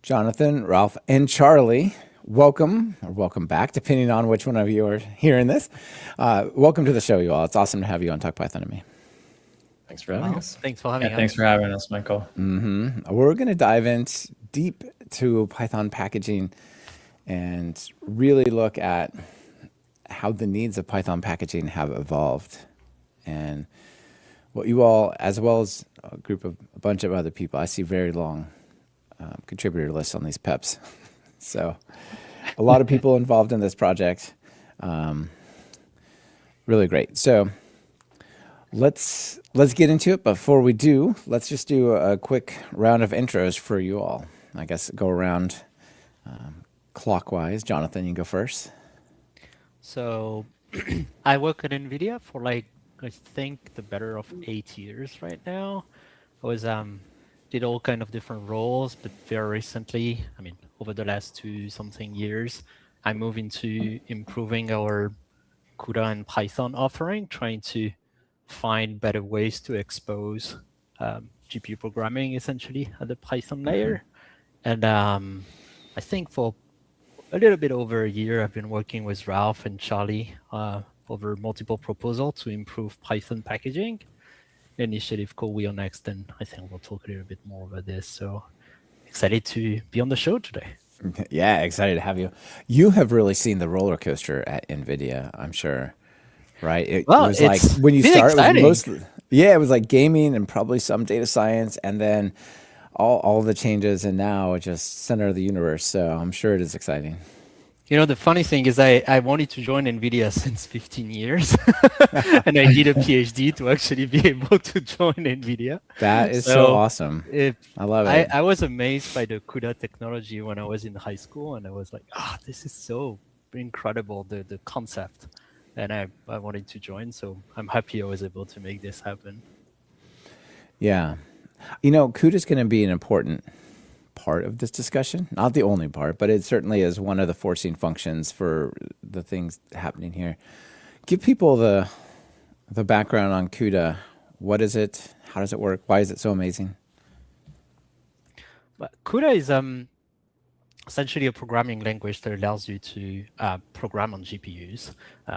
Jonathan, Ralph, and Charlie, welcome, or welcome back, depending on which one of you are hearing this. Welcome to the show, you all. It's awesome to have you on Talk Python to Me. Thanks for having us. Thanks for having us. Thanks for having us, Michael. We're going to dive in deep to Python packaging and really look at how the needs of Python packaging have evolved, and what you all, as well as a bunch of other people, I see very long contributor lists on these PEPs. So a lot of people involved in this project. Really great. So let's get into it. Before we do, let's just do a quick round of intros for you all. I guess go around clockwise. Jonathan, you go first. So I work at NVIDIA for I think the better of 8 years right now. I was did all kind of different roles, but very recently, over the last 2-something years, I moved into improving our CUDA and Python offering, trying to find better ways to expose GPU programming essentially at the Python layer. And I think for a little bit over a year, I've been working with Ralph and Charlie over multiple proposals to improve Python packaging. Initiative called WheelNext, and I think we'll talk a little bit more about this. So excited to be on the show today. Yeah, excited to have you. You have really seen the roller coaster at NVIDIA, I'm sure, right? It was like when you started, it was mostly, it was like gaming and probably some data science, and then all the changes, and now it's just center of the universe. So I'm sure it is exciting. You know, the funny thing is I wanted to join NVIDIA since 15 years, and I did a PhD to actually be able to join NVIDIA. That is so awesome. I love it. I was amazed by the CUDA technology when I was in high school, and I was like, this is so incredible, the concept. And I wanted to join, so I'm happy I was able to make this happen. Yeah. You know, CUDA is going to be an important part of this discussion, not the only part, but it certainly is one of the forcing functions for the things happening here. Give people the background on CUDA. What is it? How does it work? Why is it so amazing? But CUDA is essentially a programming language that allows you to program on GPUs,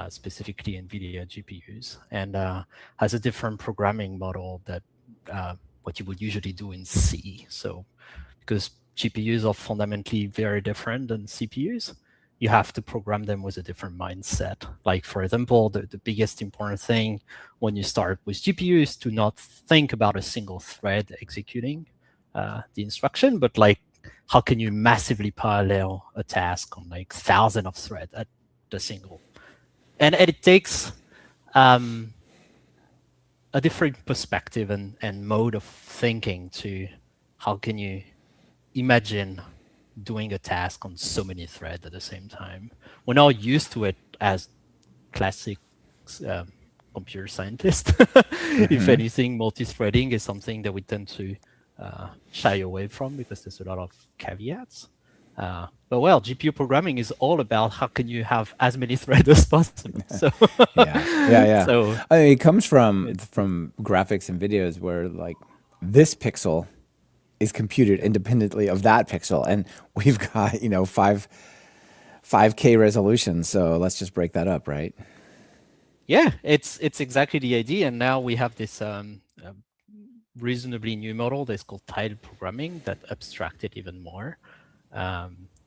specifically NVIDIA GPUs, and has a different programming model that what you would usually do in C. So because GPUs are fundamentally very different than CPUs, you have to program them with a different mindset. Like, for example, the biggest important thing when you start with GPU is to not think about a single thread executing the instruction, but how can you massively parallel a task on thousands of threads at the single? And it takes a different perspective and mode of thinking to how can you imagine doing a task on so many threads at the same time. We're not used to it as classic computer scientists. If anything, multi-threading is something that we tend to shy away from because there's a lot of caveats. But GPU programming is all about how can you have as many threads as possible. So yeah. So it comes from graphics and videos where this pixel is computed independently of that pixel, and we've got 5K resolution. So let's just break that up, right? Yeah, it's exactly the idea. And now we have this reasonably new model that's called tiled programming that abstracts it even more,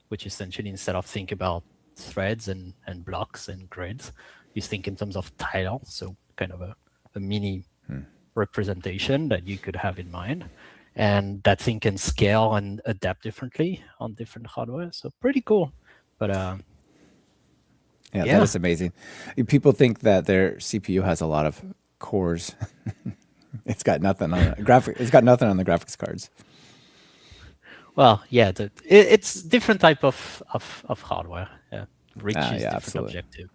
which essentially, instead of think about threads and blocks and grids, you think in terms of tile. So kind of a mini representation that you could have in mind. And that thing can scale and adapt differently on different hardware. So pretty cool. But that is amazing. People think that their CPU has a lot of cores. It's got nothing on It's got nothing on the graphics cards. Well, yeah, it's different type of hardware. Yeah, reaches different absolutely. Objective.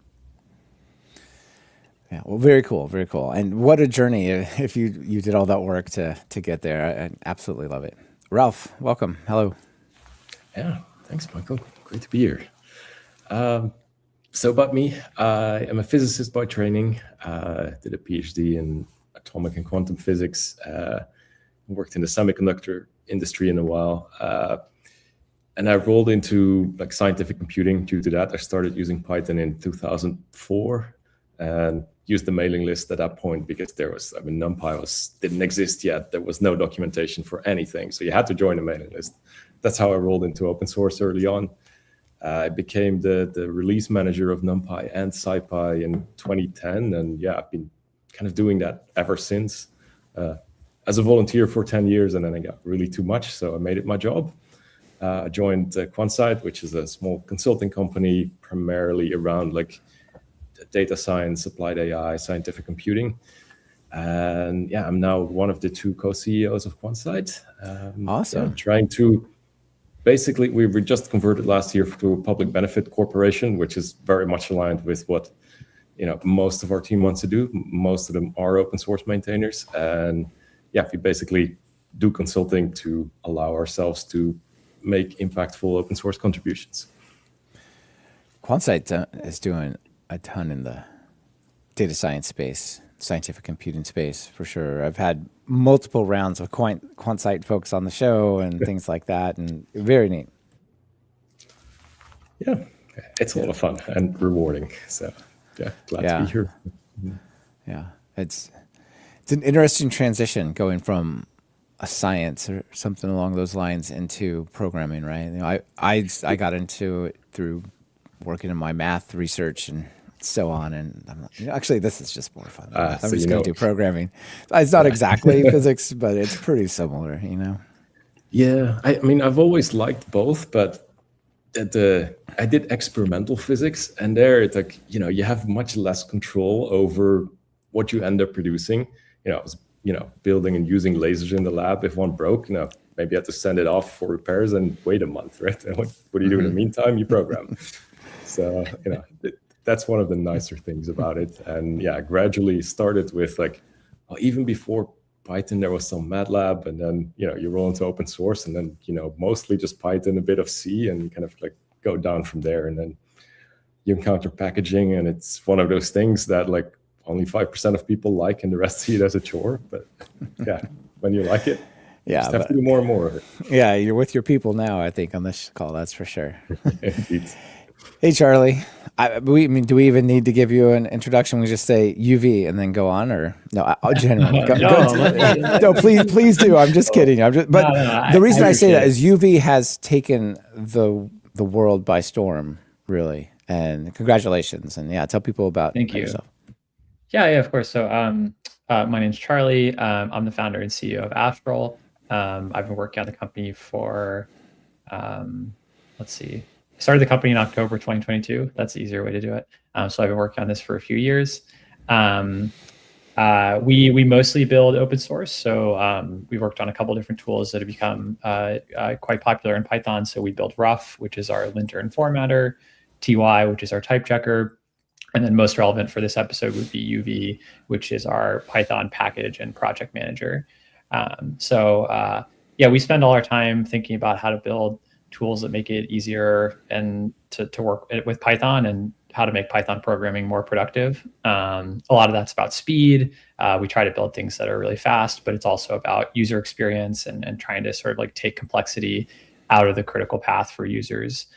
Yeah, well, very cool, very cool. And what a journey if you did all that work to get there. I absolutely love it. Ralph, welcome. Hello. Yeah, thanks, Michael. Great to be here. So about me, I am a physicist by training. Did a PhD in atomic and quantum physics. Worked in the semiconductor industry in a while. And I rolled into like scientific computing due to that. I started using Python in 2004 and used the mailing list at that point because there was, I mean, NumPy didn't exist yet. There was no documentation for anything. So you had to join the mailing list. That's how I rolled into open source early on. I became the release manager of NumPy and SciPy in 2010. And yeah, I've been kind of doing that ever since as a volunteer for 10 years. And then I got really too much. So I made it my job. I joined QuanSight, which is a small consulting company primarily around like data science, applied AI, scientific computing. And yeah, I'm now one of the 2 co-CEOs of QuanSight. Awesome. Yeah, trying to basically, we were just converted last year to a public benefit corporation, which is very much aligned with what most of our team wants to do. Most of them are open source maintainers. And yeah, we basically do consulting to allow ourselves to make impactful open source contributions. QuanSight is doing a ton in the data science space, scientific computing space, for sure. I've had multiple rounds of QuanSight folks on the show and things like that, and very neat. Yeah, it's a lot of fun and rewarding. So yeah, glad to be here. Yeah, it's an interesting transition going from a science or something along those lines into programming, right? I got into it through working in my math research and so on, and I'm like, actually, this is just more fun. I'm just going to do programming. It's not exactly physics, but it's pretty similar, Yeah, I mean, I've always liked both, but I did experimental physics, and there it's like, you have much less control over what you end up producing. I was building and using lasers in the lab. If one broke, maybe you had to send it off for repairs and wait a month, right? And what do you do in the meantime? You program. So, that's one of the nicer things about it. And yeah, gradually started with even before Python, there was some MATLAB, and then, you roll into open source, and then, mostly just Python, a bit of C, and kind of go down from there. And then you encounter packaging, and it's one of those things that only 5% of people like, and the rest see it as a chore. But yeah, when you like it, you just have to do more and more of it. Yeah, you're with your people now, I think, on this call. That's for sure. Indeed. Hey, Charlie. Do we even need to give you an introduction? We just say UV and then go on, or no? Generally, no. Please do. I'm just kidding. The reason I say that is UV has taken the world by storm, really. And congratulations. And yeah, tell people about yourself. Yeah, of course. So my name's Charlie. I'm the founder and CEO of Astral. I've been working on the company for, I started the company in October 2022. That's the easier way to do it. So I've been working on this for a few years. We mostly build open source. So we worked on a couple different tools that have become quite popular in Python. So we built Rough, which is our linter and formatter, TY, which is our type checker. And then most relevant for this episode would be UV, which is our Python package and project manager. We spend all our time thinking about how to build tools that make it easier and to work with Python, and how to make Python programming more productive. A lot of that's about speed. We try to build things that are really fast, but it's also about user experience and trying to sort of take complexity out of the critical path for users.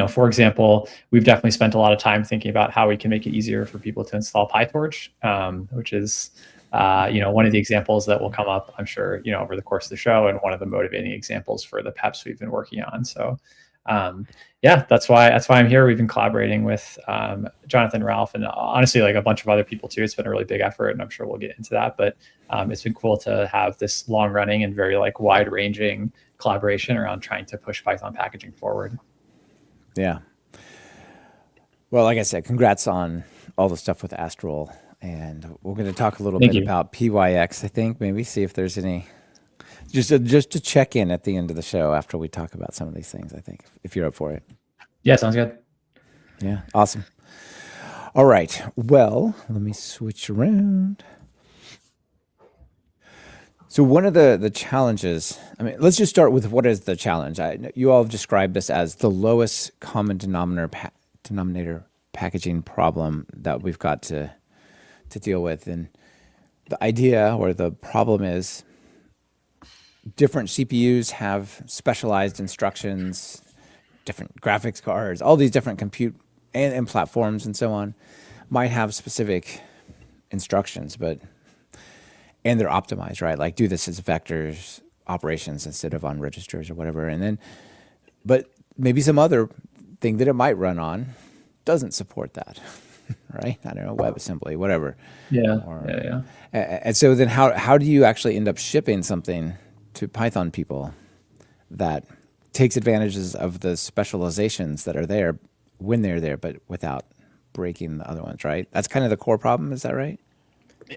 For example, we've definitely spent a lot of time thinking about how we can make it easier for people to install PyTorch, which is one of the examples that will come up, I'm sure, over the course of the show, and one of the motivating examples for the PEPs we've been working on. So that's why I'm here. We've been collaborating with Jonathan, Ralf, and honestly, a bunch of other people too. It's been a really big effort, and I'm sure we'll get into that. But it's been cool to have this long running and very wide ranging collaboration around trying to push Python packaging forward. Yeah. Well, like I said, congrats on all the stuff with Astral. And we're going to talk a little bit about PYX, I think. Maybe see if there's any, just to check in at the end of the show after we talk about some of these things, I think, if you're up for it. Yeah, sounds good. Yeah, awesome. All right. Well, let me switch around. So one of the challenges, let's just start with what is the challenge. You all have described this as the lowest common denominator packaging problem that we've got to deal with. And the idea or the problem is different CPUs have specialized instructions, different graphics cards, all these different compute and platforms and so on might have specific instructions, and they're optimized, right? Like do this as vectors operations instead of on registers or whatever. And then, but maybe some other thing that it might run on doesn't support that, right? I don't know, WebAssembly, whatever. Yeah. And so then how do you actually end up shipping something to Python people that takes advantages of the specializations that are there when they're there, but without breaking the other ones, right? That's kind of the core problem. Is that right?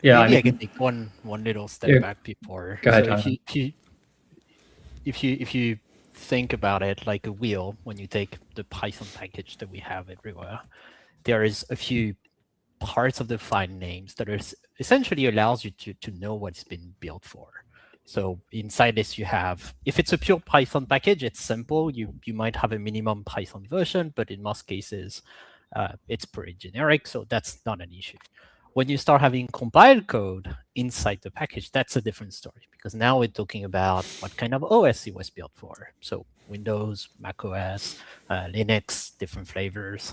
Yeah, Maybe I can take one little step back before. Go ahead, so Jonathan. if you think about it like a wheel, when you take the Python package that we have everywhere, there is a few parts of the file names that is essentially allows you to know what it's been built for. So inside this, you have, if it's a pure Python package, it's simple. You might have a minimum Python version, but in most cases, it's pretty generic, so that's not an issue. When you start having compiled code inside the package, that's a different story, because now we're talking about what kind of OS it was built for. So Windows, Mac OS, Linux, different flavors.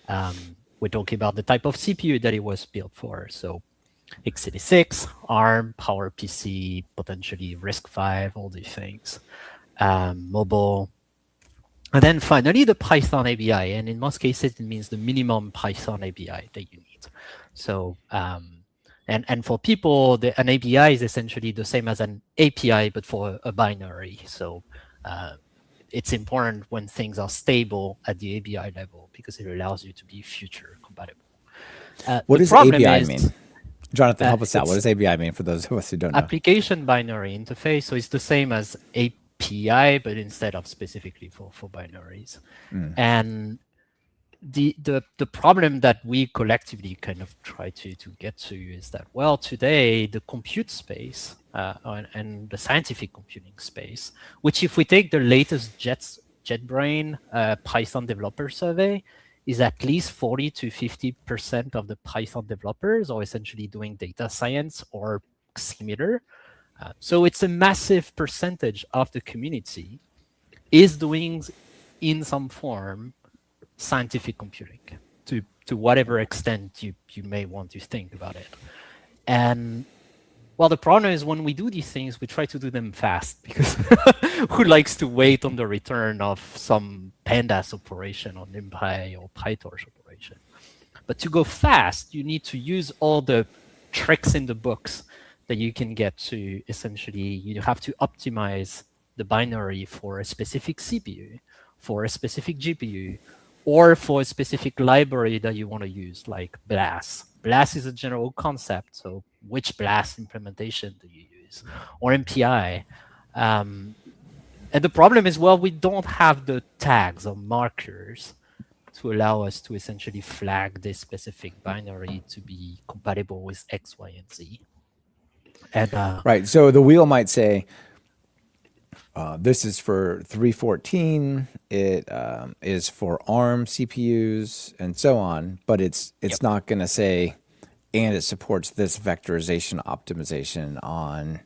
We're talking about the type of CPU that it was built for. So x86, ARM, PowerPC, potentially RISC-V, all these things, mobile. And then finally, the Python ABI. And in most cases, it means the minimum Python ABI that you need. So, and for people, an ABI is essentially the same as an API, but for a binary. So it's important when things are stable at the ABI level, because it allows you to be future compatible. What does ABI mean? Jonathan, help us out. What does ABI mean for those of us who don't know? Application binary interface. So it's the same as API, but instead of specifically for binaries. And the problem that we collectively kind of try to get to is that, well, today the compute space and the scientific computing space, which if we take the latest JetBrains Python developer survey, is at least 40 to 50% of the Python developers are essentially doing data science or similar. So it's a massive percentage of the community is doing in some form scientific computing to whatever extent you may want to think about it. And well, the problem is when we do these things, we try to do them fast, because who likes to wait on the return of some pandas operation or NumPy or PyTorch operation? But to go fast, you need to use all the tricks in the books that you can get to. Essentially, you have to optimize the binary for a specific CPU, for a specific GPU, or for a specific library that you want to use, like BLAS. BLAS is a general concept, so which BLAS implementation do you use? Or MPI. And the problem is, well, we don't have the tags or markers to allow us to essentially flag this specific binary to be compatible with X, Y, and Z. And, right, so the wheel might say, this is for 314, it is for ARM CPUs, and so on, but it's not going to say, and it supports this vectorization optimization on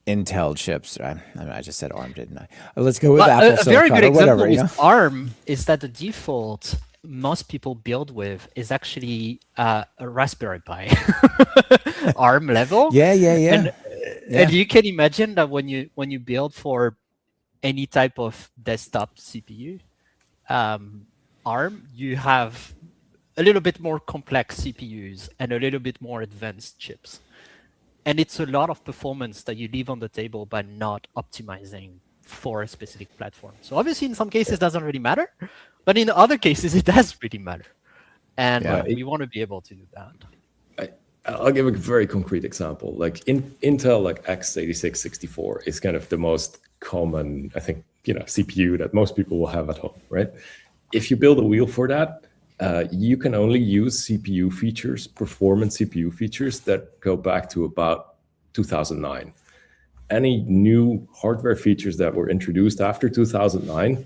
Intel chips. I just said ARM, didn't I? Let's go with Apple a very good or whatever. Example with ARM is that the default most people build with is actually a Raspberry Pi ARM level. Yeah. And you can imagine that when you build for any type of desktop CPU, ARM, you have a little bit more complex CPUs and a little bit more advanced chips. And it's a lot of performance that you leave on the table by not optimizing for a specific platform. So obviously, in some cases, it doesn't really matter. But in other cases, it does really matter. And we want to be able to do that. I'll give a very concrete example. Like Intel, like x86-64 is kind of the most common, I think, CPU that most people will have at home, right? If you build a wheel for that, you can only use CPU features, performance CPU features that go back to about 2009. Any new hardware features that were introduced after 2009,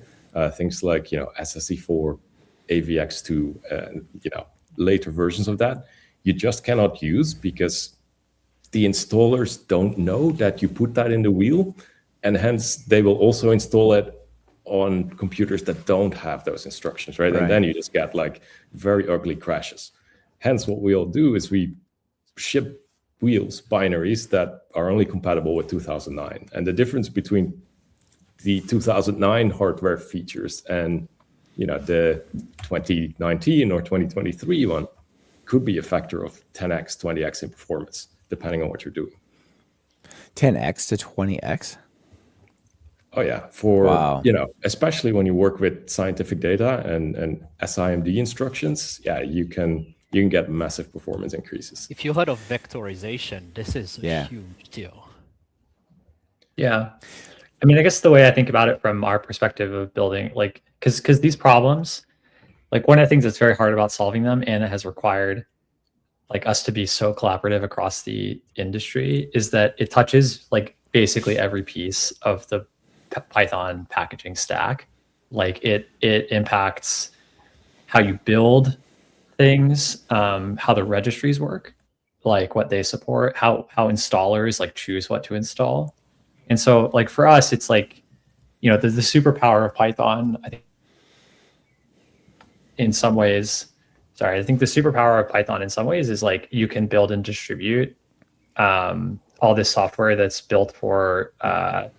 things like SSE4, AVX2, later versions of that, you just cannot use because the installers don't know that you put that in the wheel, and hence they will also install it on computers that don't have those instructions, right? And then you just get like very ugly crashes. Hence, what we'll do is we ship wheels, binaries that are only compatible with 2009. And the difference between the 2009 hardware features and the 2019 or 2023 one could be a factor of 10x, 20x in performance, depending on what you're doing. 10x to 20x? Oh yeah, for especially when you work with scientific data and SIMD instructions, you can get massive performance increases. If you heard of vectorization, this is a huge deal. Yeah. I mean, I guess the way I think about it from our perspective of building, like, because these problems, like one of the things that's very hard about solving them, and it has required like us to be so collaborative across the industry, is that it touches like basically every piece of the Python packaging stack. Like it impacts how you build things, how the registries work, like what they support, how installers like choose what to install. And so like for us, it's like, the superpower of Python, I think in some ways, I think the superpower of Python in some ways is like you can build and distribute all this software that's built for, that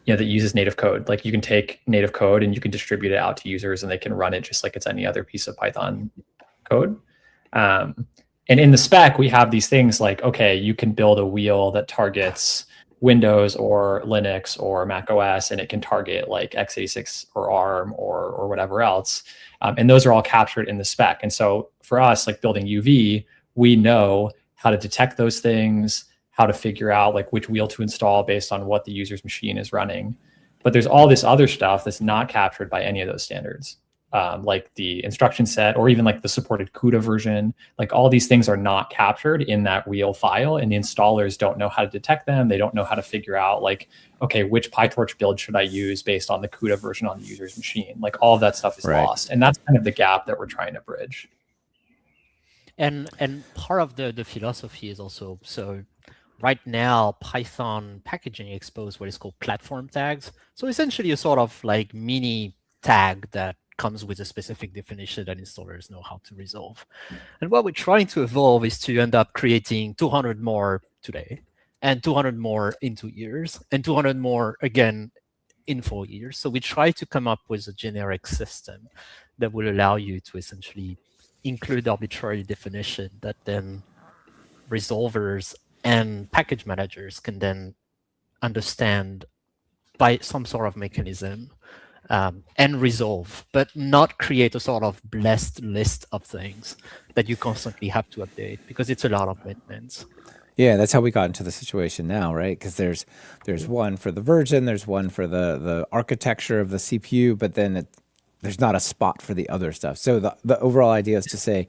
uses native code. Like you can take native code and you can distribute it out to users and they can run it just like it's any other piece of Python code. And in the spec, we have these things like, okay, you can build a wheel that targets Windows or Linux or Mac OS, and it can target like x86 or ARM or whatever else. And those are all captured in the spec. And so for us, like building UV, we know how to detect those things, how to figure out like which wheel to install based on what the user's machine is running. But there's all this other stuff that's not captured by any of those standards. Like the instruction set, or even like the supported CUDA version, like all these things are not captured in that wheel file, and the installers don't know how to detect them. They don't know how to figure out like, okay, which PyTorch build should I use based on the CUDA version on the user's machine? Like all of that stuff is lost. And that's kind of the gap that we're trying to bridge. And part of the philosophy is also, so right now, Python packaging exposes what is called platform tags. So essentially a sort of like mini tag that comes with a specific definition that installers know how to resolve. And what we're trying to evolve is to end up creating 200 more today, and 200 more in 2 years, and 200 more again in 4 years. So we try to come up with a generic system that will allow you to essentially include arbitrary definition that then resolvers and package managers can then understand by some sort of mechanism and resolve, but not create a sort of blessed list of things that you constantly have to update, because it's a lot of maintenance. Yeah, that's how we got into the situation now, right? Because there's one for the version, there's one for the architecture of the CPU, but then there's not a spot for the other stuff. So the overall idea is to say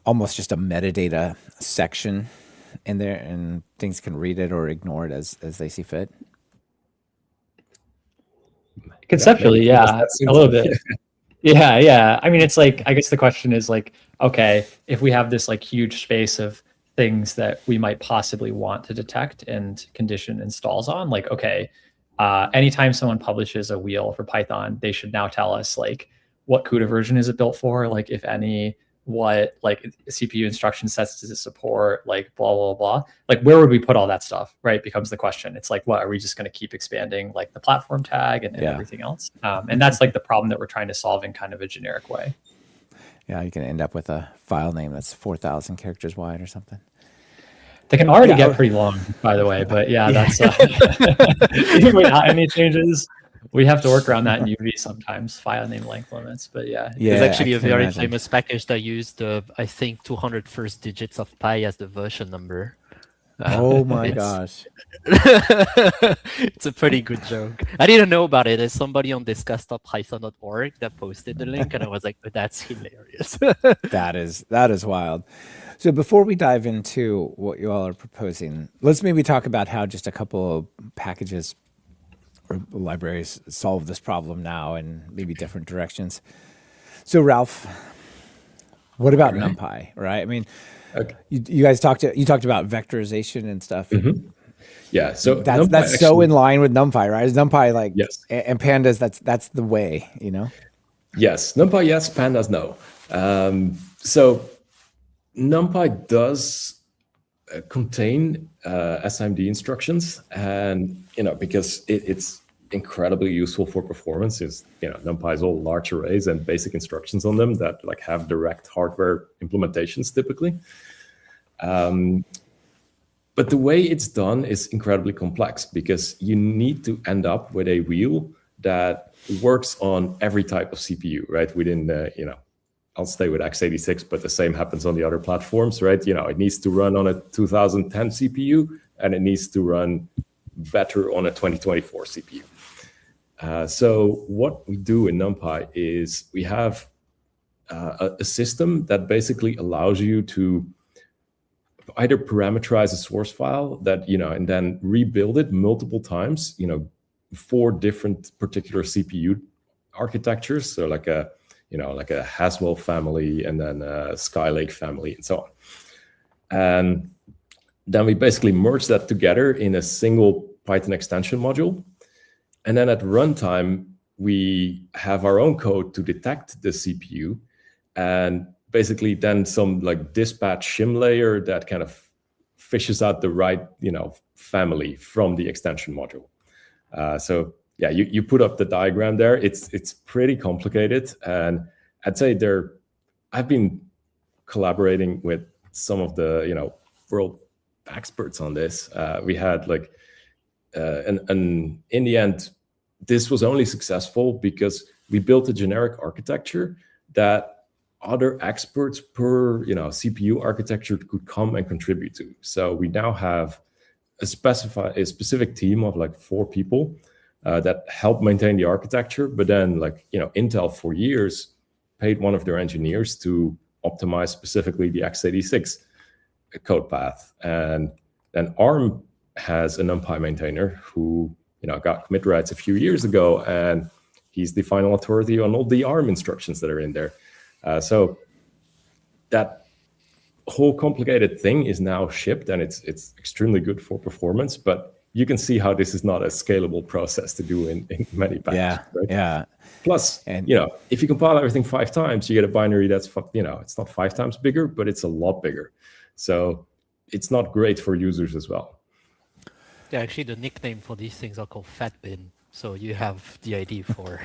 almost just a metadata section in there, and things can read it or ignore it as they see fit. Conceptually, yeah, a little bit. Yeah. I mean, it's like, I guess the question is like, okay, if we have this like huge space of things that we might possibly want to detect and condition installs on, like, okay, anytime someone publishes a wheel for Python, they should now tell us like what CUDA version is it built for, like if any, what like CPU instruction sets does it support, like blah, blah, blah. Like where would we put all that stuff, right? Becomes the question. It's like, what, are we just going to keep expanding like the platform tag and everything else? And that's like the problem that we're trying to solve in kind of a generic way. Yeah, you can end up with a file name that's 4,000 characters wide or something. They can already get pretty long, by the way, but that's even without any changes. We have to work around that in UV sometimes, file name length limits, but There's actually a very famous package that used I think 200 first digits of pi as the version number. Oh my gosh. It's a pretty good joke. I didn't know about it. There's somebody on discuss.python.org that posted the link, and I was like, oh, that's hilarious. That is wild. So before we dive into what you all are proposing, let's maybe talk about how just a couple of packages or libraries solve this problem now in maybe different directions. So Ralf, What about Right. NumPy, right? I mean, Okay. you guys talked about vectorization and stuff. Yeah. So That's NumPy so actually, in line with NumPy, right? Is NumPy like yes. and pandas? That's the way, you know. Yes. NumPy, yes. Pandas, no. So NumPy does contain SIMD instructions, and because it's incredibly useful for performance. Is NumPy is all large arrays and basic instructions on them that like have direct hardware implementations typically. But the way it's done is incredibly complex because you need to end up with a wheel that works on every type of CPU, right? Within the, I'll stay with x86, but the same happens on the other platforms, right? It needs to run on a 2010 CPU and it needs to run better on a 2024 CPU. So what we do in NumPy is we have a system that basically allows you to either parameterize a source file that, and then rebuild it multiple times, for different particular CPU architectures. So like a Haswell family and then a Skylake family and so on. And then we basically merge that together in a single Python extension module. And then at runtime, we have our own code to detect the CPU and basically then some like dispatch shim layer that kind of fishes out the right, family from the extension module. So yeah, you put up the diagram there. It's pretty complicated, and I'd say I've been collaborating with some of the world experts on this. We had like, and in the end, this was only successful because we built a generic architecture that other experts per CPU architecture could come and contribute to. So we now have a specific team of like 4 people that help maintain the architecture, but then Intel for years paid one of their engineers to optimize specifically the x86 code path. And then ARM has a NumPy maintainer who got commit rights a few years ago, and he's the final authority on all the ARM instructions that are in there. So that whole complicated thing is now shipped, and it's extremely good for performance, but you can see how this is not a scalable process to do in many packages, right? Yeah. Plus, and if you compile everything 5 times, you get a binary that's, it's not 5 times bigger, but it's a lot bigger. So it's not great for users as well. Yeah, actually, the nickname for these things are called fat bin. So you have the idea for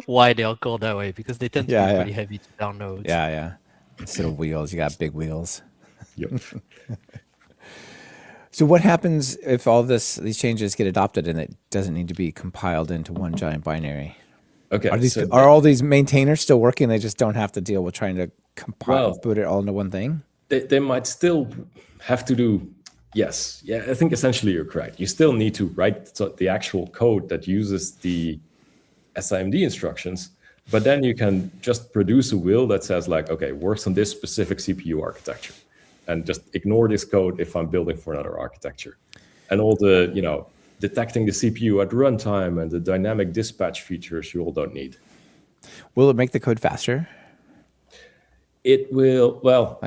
why they are called that way, because they tend to be pretty heavy to download. Yeah. Instead of wheels, you got big wheels. Yep. So what happens if all these changes get adopted and it doesn't need to be compiled into one giant binary? Okay. Are all these maintainers still working? They just don't have to deal with trying to put it all into one thing? They might still have to do, yes. Yeah, I think essentially you're correct. You still need to write the actual code that uses the SIMD instructions, but then you can just produce a wheel that says like, okay, works on this specific CPU architecture, and just ignore this code if I'm building for another architecture. And all the, detecting the CPU at runtime and the dynamic dispatch features you all don't need. Will it make the code faster? It will, well...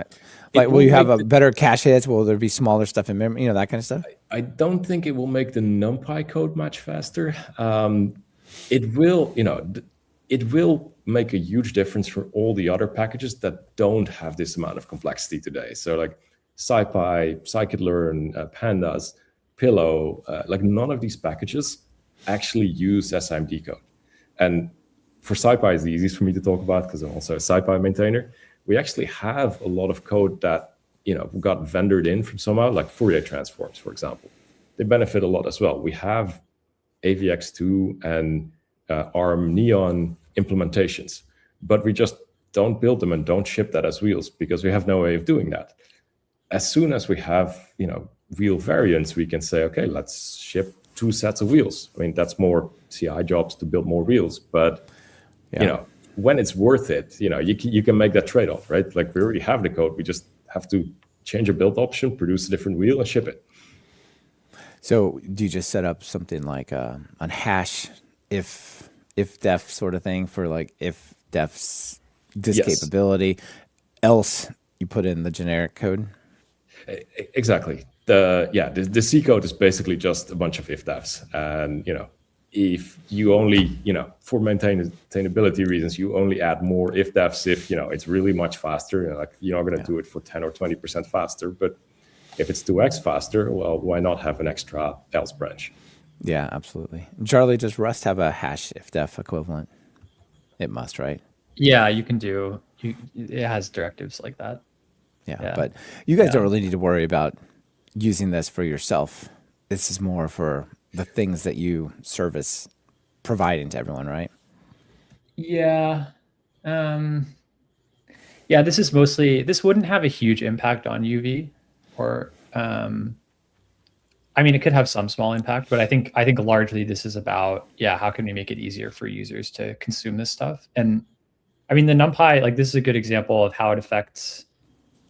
will you have a better cache hits? Will there be smaller stuff in memory? That kind of stuff? I don't think it will make the NumPy code much faster. It will, it will make a huge difference for all the other packages that don't have this amount of complexity today. So like SciPy, scikit-learn, Pandas, Pillow, none of these packages actually use SIMD code. And for SciPy, it's the easiest for me to talk about because I'm also a SciPy maintainer. We actually have a lot of code that got vendored in from somehow, like Fourier transforms, for example. They benefit a lot as well. We have AVX2 and ARM Neon implementations, but we just don't build them and don't ship that as wheels because we have no way of doing that. As soon as we have wheel variants, we can say, okay, let's ship 2 sets of wheels. I mean, that's more CI jobs to build more wheels, but when it's worth it, you can make that trade-off, right? Like we already have the code, we just have to change a build option, produce a different wheel, and ship it. So do you just set up something like a hash if def sort of thing for like if def's this Yes. capability, else you put in the generic code. Exactly. The C code is basically just a bunch of if-defs, and if you only, for maintainability reasons, you only add more if-defs if it's really much faster. Like you're not going to do it for 10 or 20% faster, but if it's 2x faster, well, why not have an extra else branch? Yeah, absolutely. Charlie, does Rust have a hash if-def equivalent? It must, right? Yeah, you can do. It has directives like that. Yeah, but you guys don't really need to worry about using this for yourself. This is more for the things that you service providing to everyone, right? Yeah. This is mostly, this wouldn't have a huge impact on UV, or I mean, it could have some small impact, but I think largely this is about, how can we make it easier for users to consume this stuff? And I mean, the NumPy, like this is a good example of how it affects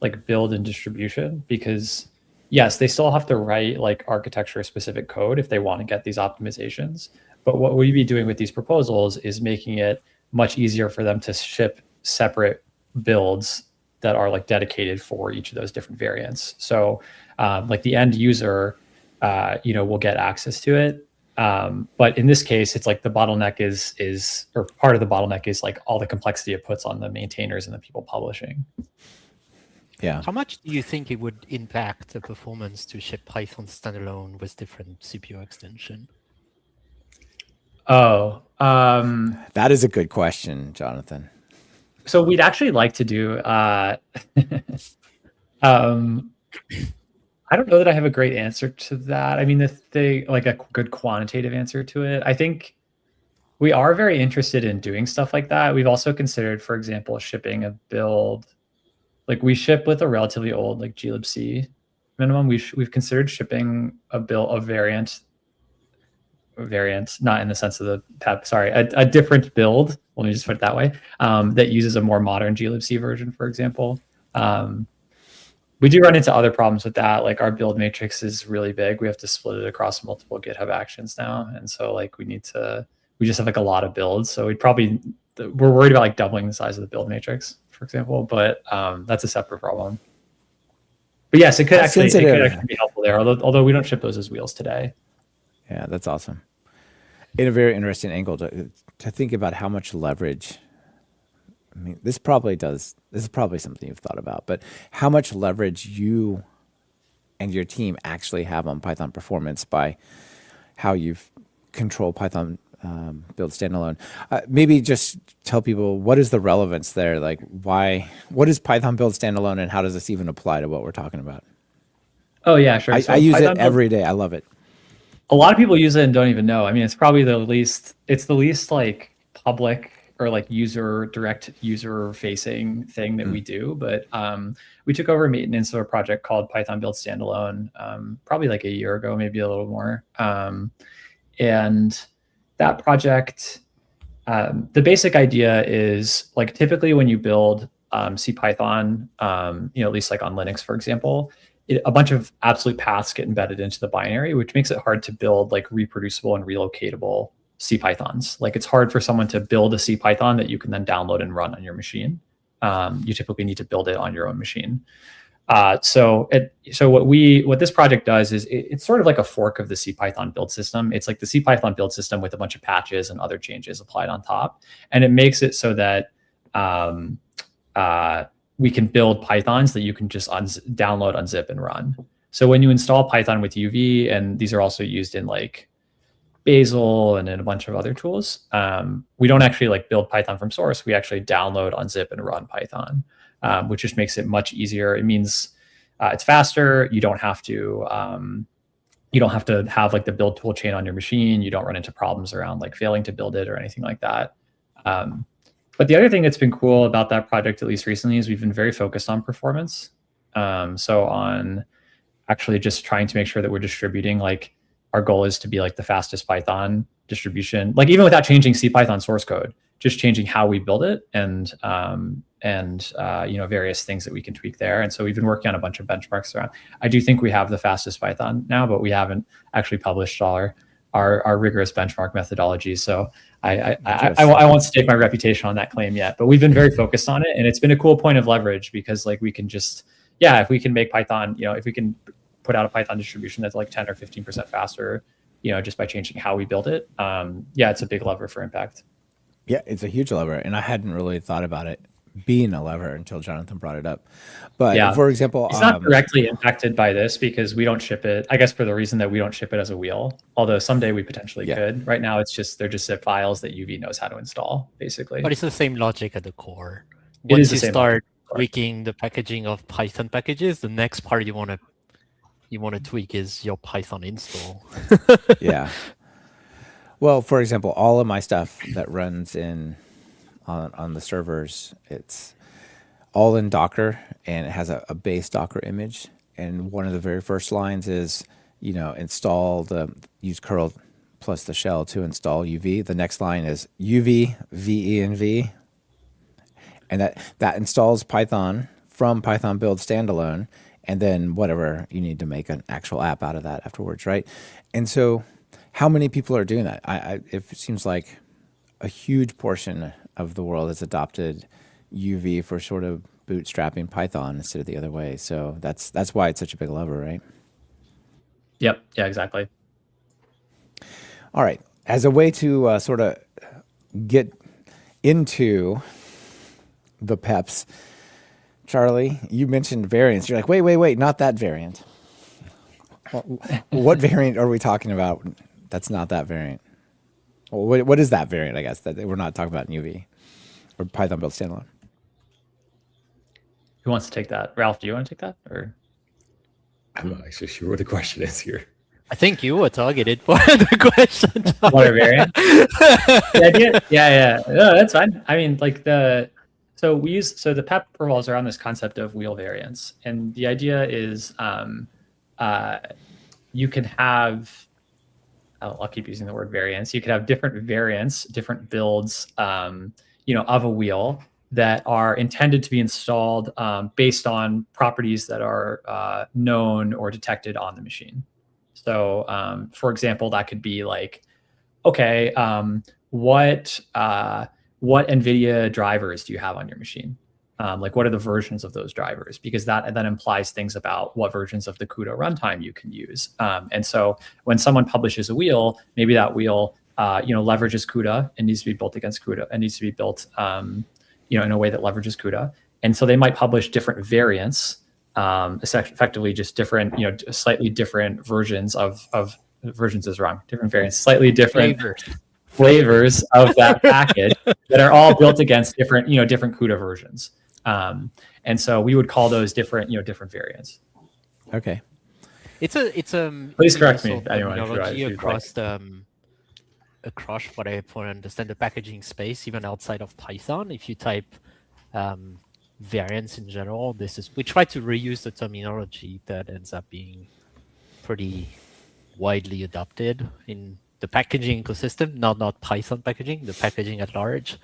like build and distribution, because yes, they still have to write like architecture specific code if they want to get these optimizations. But what we'd be doing with these proposals is making it much easier for them to ship separate builds that are like dedicated for each of those different variants. So like the end user, will get access to it. But in this case, it's like the bottleneck is or part of the bottleneck is like all the complexity it puts on the maintainers and the people publishing. Yeah. How much do you think it would impact the performance to ship Python standalone with different CPU extension? Oh, that is a good question, Jonathan. So we'd actually like to do, I don't know that I have a great answer to that. I mean, like a good quantitative answer to it. I think we are very interested in doing stuff like that. We've also considered, for example, shipping a build. Like we ship with a relatively old like glibc minimum. We've considered shipping a variant, not in the sense of the PEP, sorry, a different build. Let me just put it that way. That uses a more modern glibc version, for example. We do run into other problems with that. Like our build matrix is really big. We have to split it across multiple GitHub actions now. And so like we just have like a lot of builds. So we're worried about like doubling the size of the build matrix, for example, but that's a separate problem. But yes, it could actually be helpful there, although we don't ship those as wheels today. Yeah, that's awesome. In a very interesting angle to think about how much leverage. I mean, this is probably something you've thought about, but how much leverage you and your team actually have on Python performance by how you've controlled Python build standalone. Maybe just tell people, what is the relevance there? Like what is Python build standalone and how does this even apply to what we're talking about? Oh yeah, sure. I use it every day. I love it. A lot of people use it and don't even know. I mean, it's probably the least like public or like direct user facing thing that we do. But we took over maintenance of a project called Python build standalone probably like a year ago, maybe a little more. And that project, the basic idea is like typically when you build CPython, at least like on Linux, for example, a bunch of absolute paths get embedded into the binary, which makes it hard to build like reproducible and relocatable CPythons. Like it's hard for someone to build a CPython that you can then download and run on your machine. You typically need to build it on your own machine. So what this project does is it's sort of like a fork of the CPython build system. It's like the CPython build system with a bunch of patches and other changes applied on top. And it makes it so that we can build Pythons that you can just download, unzip, and run. So when you install Python with UV, and these are also used in like Bazel and in a bunch of other tools, we don't actually like build Python from source. We actually download, unzip, and run Python, which just makes it much easier. It means it's faster. You don't have to have like the build tool chain on your machine. You don't run into problems around like failing to build it or anything like that. But the other thing that's been cool about that project, at least recently, is we've been very focused on performance. So on actually just trying to make sure that we're distributing, like our goal is to be like the fastest Python distribution, like even without changing CPython source code, just changing how we build it and various things that we can tweak there. And so we've been working on a bunch of benchmarks around. I do think we have the fastest Python now, but we haven't actually published all our our rigorous benchmark methodology. So I won't stake my reputation on that claim yet, but we've been very focused on it, and it's been a cool point of leverage because like we can just, if we can make Python, if we can put out a Python distribution that's like 10 or 15% faster, just by changing how we build it, it's a big lever for impact. Yeah, it's a huge lever, and I hadn't really thought about it being a lever until Jonathan brought it up. But for example, it's not directly impacted by this because we don't ship it, I guess, for the reason that we don't ship it as a wheel, although someday we potentially could. Right now, they're just zip files that UV knows how to install, basically. But it's the same logic at the core. Once you start tweaking the packaging of Python packages, the next part you want to tweak is your Python install. Yeah. Well, for example, all of my stuff that runs on the servers, it's all in Docker, and it has a base Docker image. And one of the very first lines is, use curl plus the shell to install UV. The next line is UV, VENV. And that installs Python from Python build standalone, and then whatever you need to make an actual app out of that afterwards, right? And so how many people are doing that? It seems like a huge portion of the world has adopted UV for sort of bootstrapping Python instead of the other way. So that's why it's such a big lever, right? Yep. Yeah, exactly. All right. As a way to sort of get into the PEPs, Charlie, you mentioned variants. You're like, wait, not that variant. What variant are we talking about? That's not that variant. Well, what is that variant, I guess, that we're not talking about in UV or Python build standalone? Who wants to take that? Ralf, do you want to take that? Or I'm not actually sure what the question is here. I think you were targeted for the question. What a variant? Yeah. No, that's fine. I mean, like the PEP revolves around this concept of wheel variants, and the idea is you can have, I'll keep using the word variants. You could have different variants, different builds, of a wheel that are intended to be installed based on properties that are known or detected on the machine. So, for example, that could be like, okay, what NVIDIA drivers do you have on your machine? Like, what are the versions of those drivers? Because that then implies things about what versions of the CUDA runtime you can use. And so when someone publishes a wheel, maybe that wheel, leverages CUDA and needs to be built against CUDA and needs to be built, in a way that leverages CUDA. And so they might publish different variants, effectively just different, slightly different versions versions is wrong, different variants, slightly different flavors of that package that are all built against different, different CUDA versions. And so we would call those different, different variants. Okay. It's a please correct me. Across what I understand the packaging space, even outside of Python. If you type variants in general, we try to reuse the terminology that ends up being pretty widely adopted in the packaging ecosystem, not Python packaging, the packaging at large.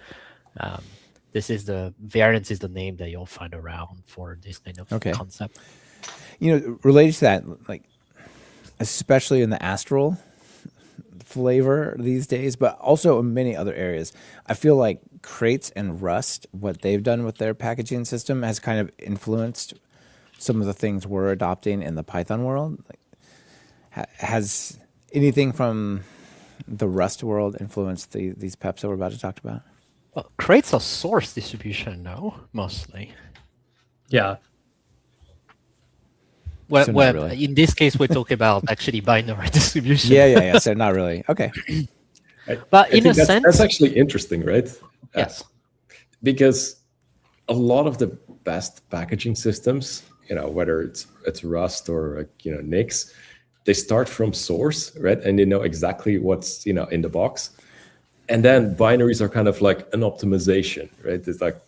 Variants is the name that you'll find around for this kind of concept. Related to that, like especially in the Astral flavor these days, but also in many other areas, I feel like Crates and Rust, what they've done with their packaging system, has kind of influenced some of the things we're adopting in the Python world. Like, has anything from the Rust world influenced these PEPs that we're about to talk about? Well, Crates are source distribution now, mostly. Yeah. Well, So not really. In this case, we're talking about actually binary distribution. Yeah. So not really. Okay. But in a sense, that's actually interesting, right? Yes. Because a lot of the best packaging systems, whether it's Rust or Nix, they start from source, right? And they know exactly what's in the box. And then binaries are kind of like an optimization, right? It's like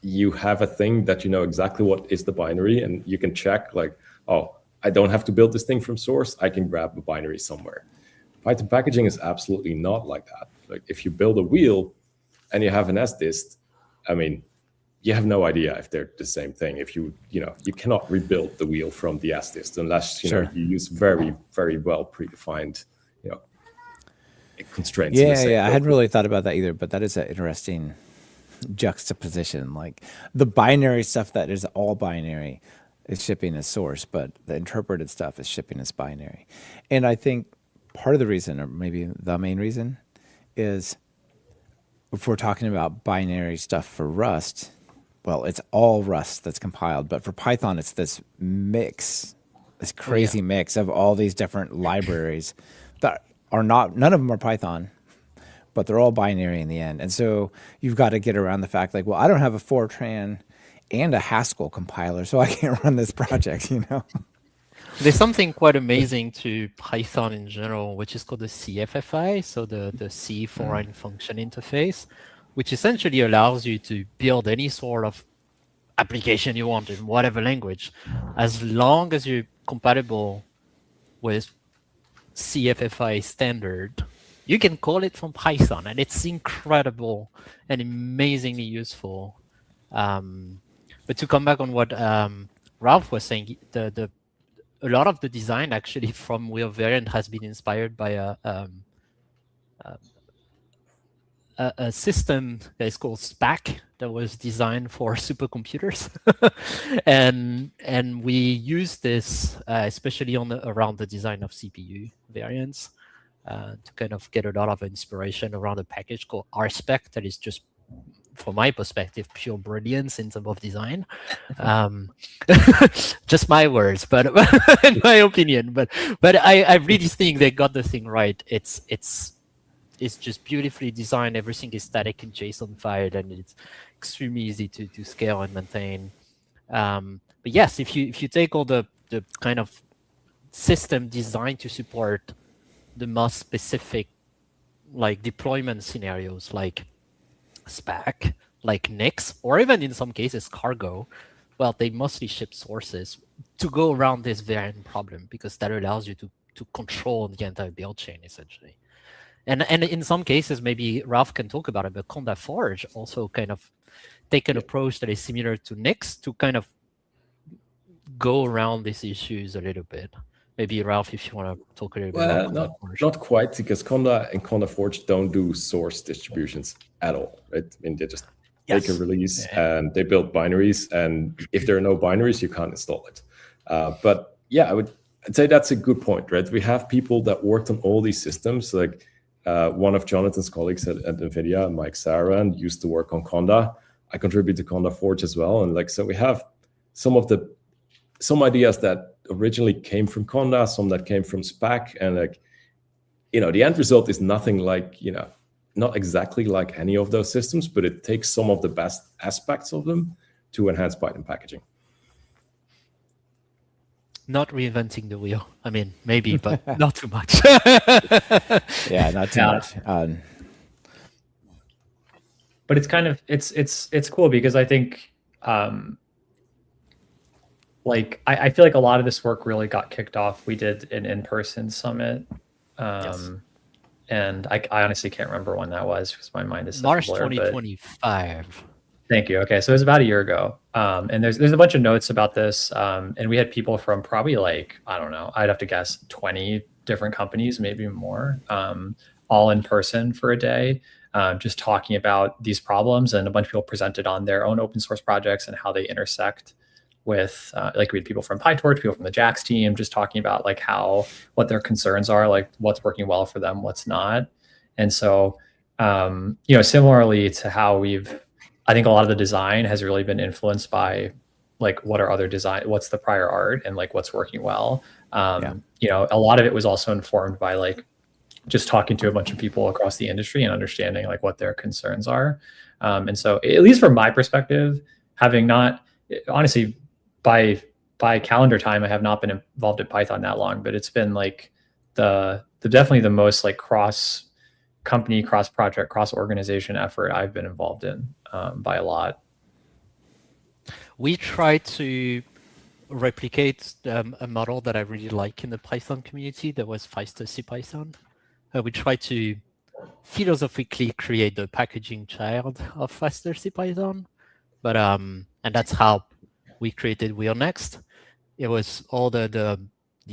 you have a thing that you know exactly what is the binary, and you can check like, oh, I don't have to build this thing from source. I can grab a binary somewhere. Python packaging is absolutely not like that. Like if you build a wheel and you have an SDist, I mean, you have no idea if they're the same thing. If you cannot rebuild the wheel from the SDist unless you use very, very well predefined, constraints. in the Yeah, same yeah. I way. hadn't really thought about that either, but that is an interesting juxtaposition. Like the binary stuff that is all binary is shipping as source, but the interpreted stuff is shipping as binary. And I think part of the reason, or maybe the main reason, is if we're talking about binary stuff for Rust, well, it's all Rust that's compiled, but for Python, it's this mix, this crazy mix of all these different libraries that are not, none of them are Python, but they're all binary in the end. And so you've got to get around the fact like, well, I don't have a Fortran and a Haskell compiler, so I can't run this project, you know? There's something quite amazing to Python in general, which is called the CFFI, so the C foreign function interface, which essentially allows you to build any sort of application you want in whatever language, as long as you're compatible with CFFI standard. You can call it from Python, and it's incredible and amazingly useful. But to come back on what Ralf was saying, a lot of the design actually from Wheel Variant has been inspired by a system that is called SPAC that was designed for supercomputers, and we use this especially around the design of CPU variants to kind of get a lot of inspiration around a package called RSpec that is just, from my perspective, pure brilliance in terms of design. Just my words, but in my opinion. But I really think they got the thing right. It's just beautifully designed. Everything is static in JSON file, and it's extremely easy to scale and maintain. But yes, if you take all the kind of system designed to support the most specific like deployment scenarios, like SPAC, like Nix, or even in some cases Cargo, well, they mostly ship sources to go around this variant problem, because that allows you to control the entire build chain essentially. And in some cases, maybe Ralf can talk about it, but Conda Forge also kind of take an approach that is similar to Nix to kind of go around these issues a little bit. Maybe Ralf, if you want to talk a little bit about Conda Forge. Not quite, because Conda and Conda Forge don't do source distributions at all, right? I mean, they just make a release and they build binaries, and if there are no binaries, you can't install it. But yeah, I'd say that's a good point, right? We have people that worked on all these systems, like one of Jonathan's colleagues at NVIDIA, Mike Saran, used to work on Conda. I contribute to Conda Forge as well, and like so we have some ideas that originally came from Conda, some that came from SPAC, and like, you know, the end result is nothing like, you know, not exactly like any of those systems, but it takes some of the best aspects of them to enhance Python packaging. Not reinventing the wheel. I mean, maybe, but not too much. Yeah, not too much. But it's kind of it's cool because I think like I feel like a lot of this work really got kicked off. We did an in-person summit. And I honestly can't remember when that was because my mind is such March a blur, 2025. Thank you. Okay, so it was about a year ago. And there's a bunch of notes about this. And we had people from probably like, I don't know, I'd have to guess 20 different companies, maybe more, all in person for a day, just talking about these problems. And a bunch of people presented on their own open source projects and how they intersect with like we had people from PyTorch, people from the JAX team, just talking about like what their concerns are, like what's working well for them, what's not. And so, you know, similarly to how I think a lot of the design has really been influenced by like what's the prior art and like what's working well. You know, a lot of it was also informed by like just talking to a bunch of people across the industry and understanding like what their concerns are. And so at least from my perspective, having not honestly by calendar time, I have not been involved in Python that long, but it's been like the definitely the most like cross company, cross project, cross organization effort I've been involved in by a lot. We try to replicate a model that I really like in the Python community that was faster CPython. We try to philosophically create the packaging child of faster CPython, but and that's how we created WheelNext. It was all the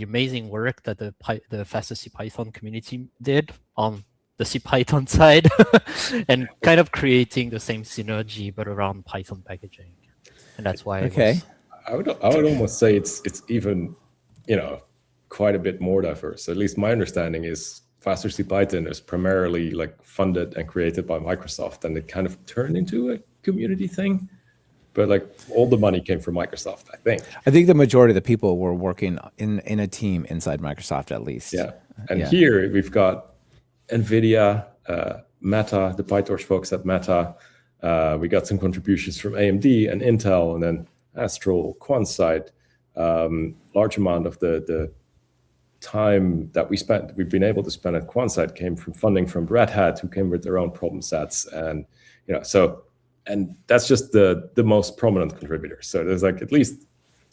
amazing work that the faster CPython community did on the CPython side, and kind of creating the same synergy but around Python packaging. And that's why Okay. I would almost say it's even, quite a bit more diverse. At least my understanding is Faster CPython is primarily like funded and created by Microsoft, and it kind of turned into a community thing. But like all the money came from Microsoft, I think. I think the majority of the people were working in a team inside Microsoft, at least. Yeah. And here we've got NVIDIA, Meta, the PyTorch folks at Meta. We got some contributions from AMD and Intel, and then Astral, QuanSight. Large amount of the time that we've been able to spend at QuanSight came from funding from Red Hat, who came with their own problem sets. And, and that's just the most prominent contributor. So there's like at least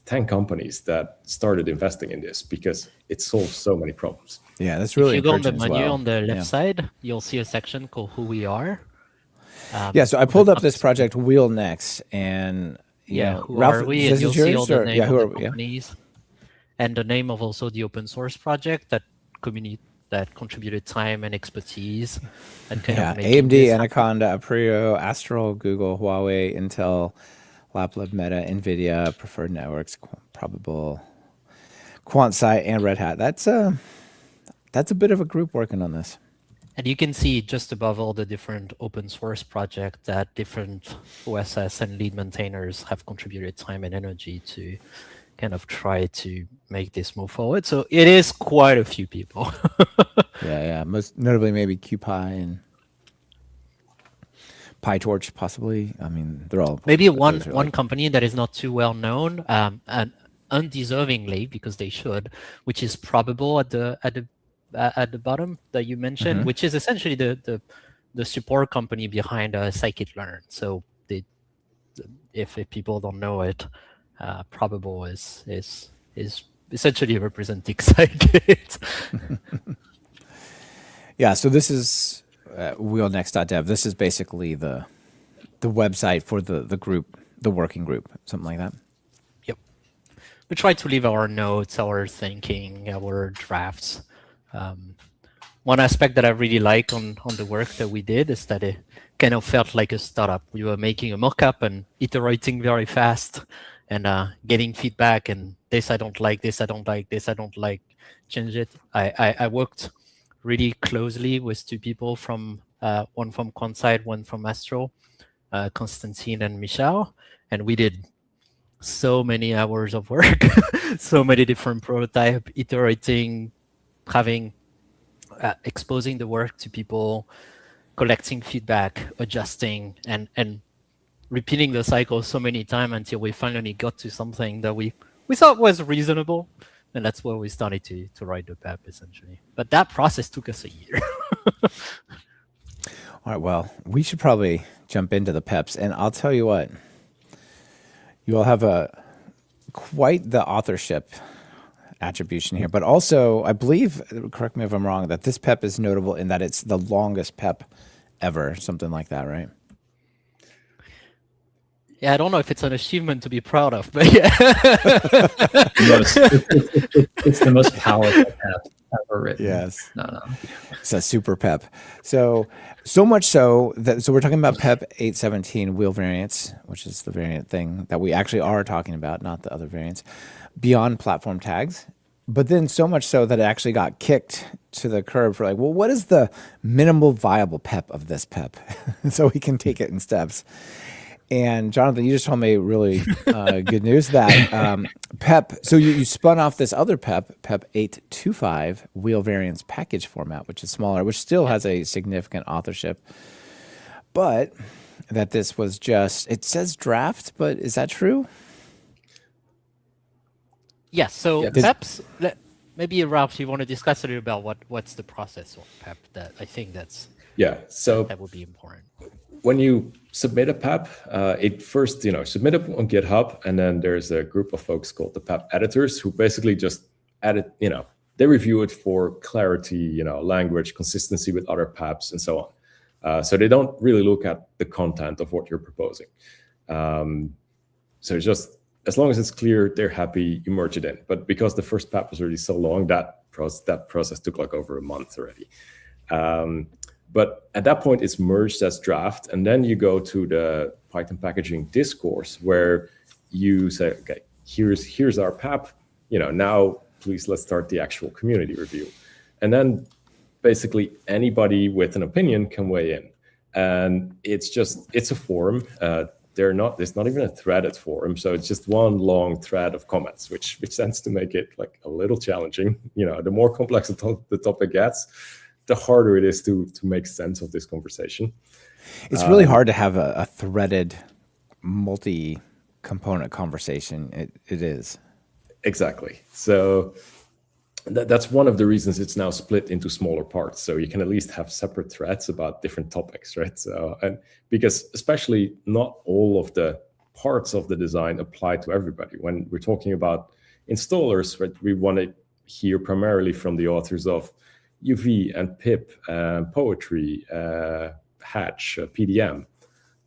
10 companies that started investing in this because it solves so many problems. Yeah, that's really if you go on the encouraging as menu well. on the left side, you'll see a section called Who We Are. So I pulled up this project WheelNext, and who Ralf, are we? this And you'll is see yours, all the or name who of are the we? companies, and the name of also the open source project that contributed time and expertise. And kind of making AMD, this Anaconda, Aprio, Astral, Google, Huawei, Intel, LabLab, Meta, NVIDIA, Preferred Networks, Probable, QuantSight, and Red Hat. That's a bit of a group working on this. And you can see just above all the different open source projects that different OSS and lead maintainers have contributed time and energy to kind of try to make this move forward. So it is quite a few people. Yeah. Most notably maybe QPy and PyTorch, possibly. I mean, they're all Maybe one like, company that is not too well known, and undeservingly, because they should, which is Probable at the bottom that you mentioned, which is essentially the support company behind scikit-learn. So if people don't know it, Probable is essentially representing scikit. Yeah, so this is wheelnext.dev. This is basically the website for the group, the working group, something like that. Yep. We try to leave our notes, our thinking, our drafts. One aspect that I really like on the work that we did is that it kind of felt like a startup. We were making a mock-up and iterating very fast and getting feedback, and this I don't like, this I don't like, this I don't like, change it. I worked really closely with two people from one from QuanSight, one from Astral, Konstantin and Michal, and we did so many hours of work, so many different prototypes, iterating, having exposing the work to people, collecting feedback, adjusting, and repeating the cycle so many times until we finally got to something that we thought was reasonable. And that's where we started to write the PEP, essentially. But that process took us a year. All right, well, we should probably jump into the PEPs. And I'll tell you what, you all have quite the authorship attribution here. But also, I believe, correct me if I'm wrong, that this PEP is notable in that it's the longest PEP ever, something like that, right? Yeah, I don't know if it's an achievement to be proud of, but yeah. It's the most powerful PEP ever written. Yes. No. It's a super PEP. So much so that we're talking about PEP 817 wheel variants, which is the variant thing that we actually are talking about, not the other variants, beyond platform tags. But then so much so that it actually got kicked to the curb for like, well, what is the minimal viable PEP of this PEP? So we can take it in steps. And Jonathan, you just told me really good news that PEP, so you spun off this other PEP 825 wheel variants package format, which is smaller, which still has a significant authorship. But that this was just, it says draft, but is that true? Yes, so Yes. PEPs, maybe Ralf, you want to discuss a little about what's the process of PEP? That I think that would be important. When you submit a PEP, it first, submit it on GitHub, and then there's a group of folks called the PEP editors who basically just edit, they review it for clarity, language, consistency with other PEPs, and so on. So they don't really look at the content of what you're proposing. So it's just, as long as it's clear, they're happy, you merge it in. But because the first PEP was already so long, that process took like over a month already. But at that point, it's merged as draft, and then you go to the Python packaging discourse where you say, okay, here's our PEP. Now please let's start the actual community review, and then basically anybody with an opinion can weigh in, and it's a forum. It's not even a threaded forum, so it's just one long thread of comments, which tends to make it like a little challenging. The more complex the topic gets, the harder it is to make sense of this conversation. It's really hard to have a threaded, multi-component conversation. It is. Exactly. So that's one of the reasons it's now split into smaller parts. So you can at least have separate threads about different topics, right? So, and because especially not all of the parts of the design apply to everybody. When we're talking about installers, right, we want to hear primarily from the authors of UV and PIP, Poetry, Hatch, PDM.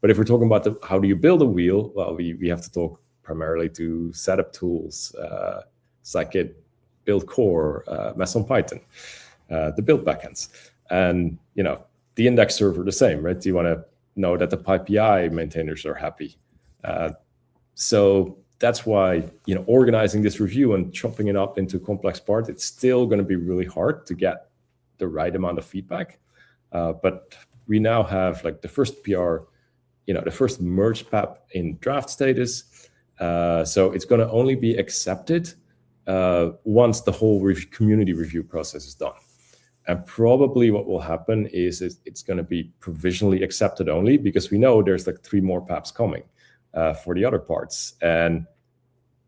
But if we're talking about how do you build a wheel, well, we have to talk primarily to setup tools, Scikit, build core, Meson Python, the build backends. And, the index server, the same, right? You want to know that the PyPI maintainers are happy. So that's why, organizing this review and chopping it up into complex parts, it's still going to be really hard to get the right amount of feedback. But we now have like the first PR, the first merge PEP in draft status. So it's going to only be accepted once the whole community review process is done. And probably what will happen is it's going to be provisionally accepted only, because we know there's like 3 more PEPs coming for the other parts. And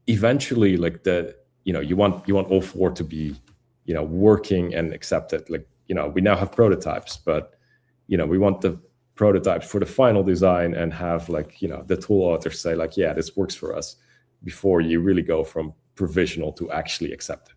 eventually, like you want all 4 to be, working and accepted. Like, we now have prototypes, but, we want the prototypes for the final design and have like, the tool authors say like, yeah, this works for us, before you really go from provisional to actually accepted.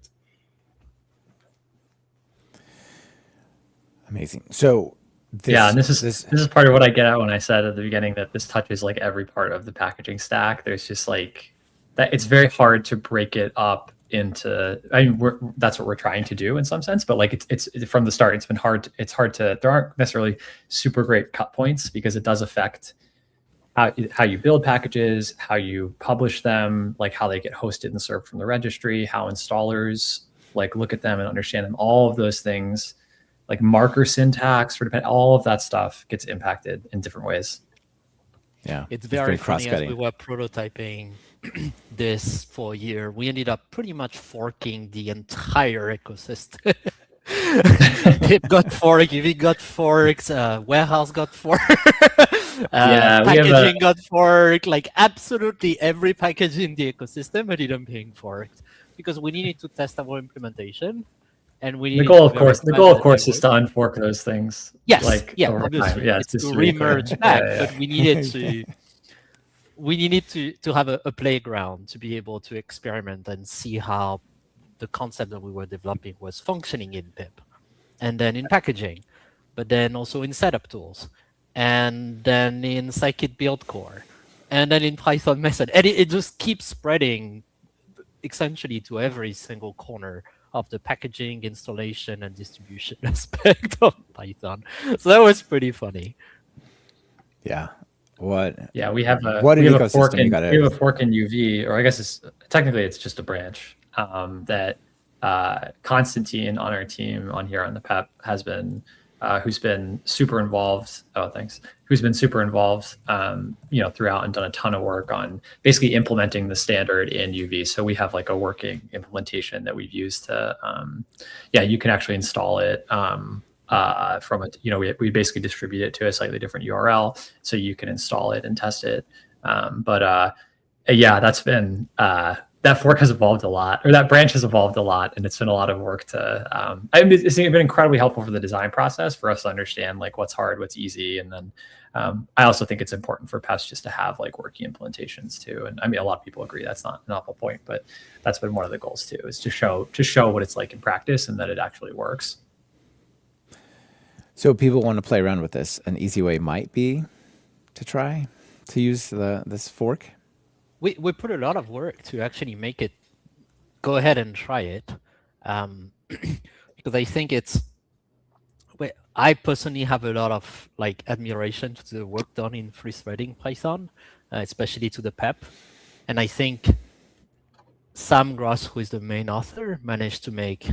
Amazing. So and this is part of what I get at when I said at the beginning that this touches like every part of the packaging stack. There's just like that. It's very hard to break it up into. That's what we're trying to do in some sense, but like it's from the start. It's been hard. It's hard to. There aren't necessarily super great cut points, because it does affect how you build packages, how you publish them, like how they get hosted and served from the registry, how installers like look at them and understand them. All of those things, like marker syntax, all of that stuff gets impacted in different ways. Yeah, it's very funny. As we were prototyping this for a year, we ended up pretty much forking the entire ecosystem. Pip got forked, UV got forked, warehouse got forked, packaging got forked, like absolutely every package in the ecosystem ended up being forked, because we needed to test our implementation. And the goal, of course, is to unfork those things. Yes, obviously, it's to remerge back. But we needed to have a playground to be able to experiment and see how the concept that we were developing was functioning in PIP, and then in packaging, but then also in setup tools, and then in Scikit build core, and then in Python method, and it just keeps spreading essentially to every single corner of the packaging, installation, and distribution aspect of Python. So that was pretty funny. Yeah. We have a fork in UV, or I guess it's just a branch that Constantine on our team on here on the PEP has been who's been super involved. Who's been super involved, throughout, and done a ton of work on basically implementing the standard in UV. So we have like a working implementation that we've used to, you can actually install it from we basically distribute it to a slightly different URL, so you can install it and test it. That's been. That fork has evolved a lot, or that branch has evolved a lot, and it's been a lot of work to. It's been incredibly helpful for the design process for us to understand like what's hard, what's easy, and then I also think it's important for PEPs just to have like working implementations too. And I mean, a lot of people agree that's not an awful point, but that's been one of the goals too, is to show what it's like in practice and that it actually works. So people want to play around with this. An easy way might be to try to use this fork. We put a lot of work to actually make it go ahead and try it, because I think I personally have a lot of like admiration to the work done in free threading Python, especially to the PEP. And I think Sam Gross, who is the main author, managed to make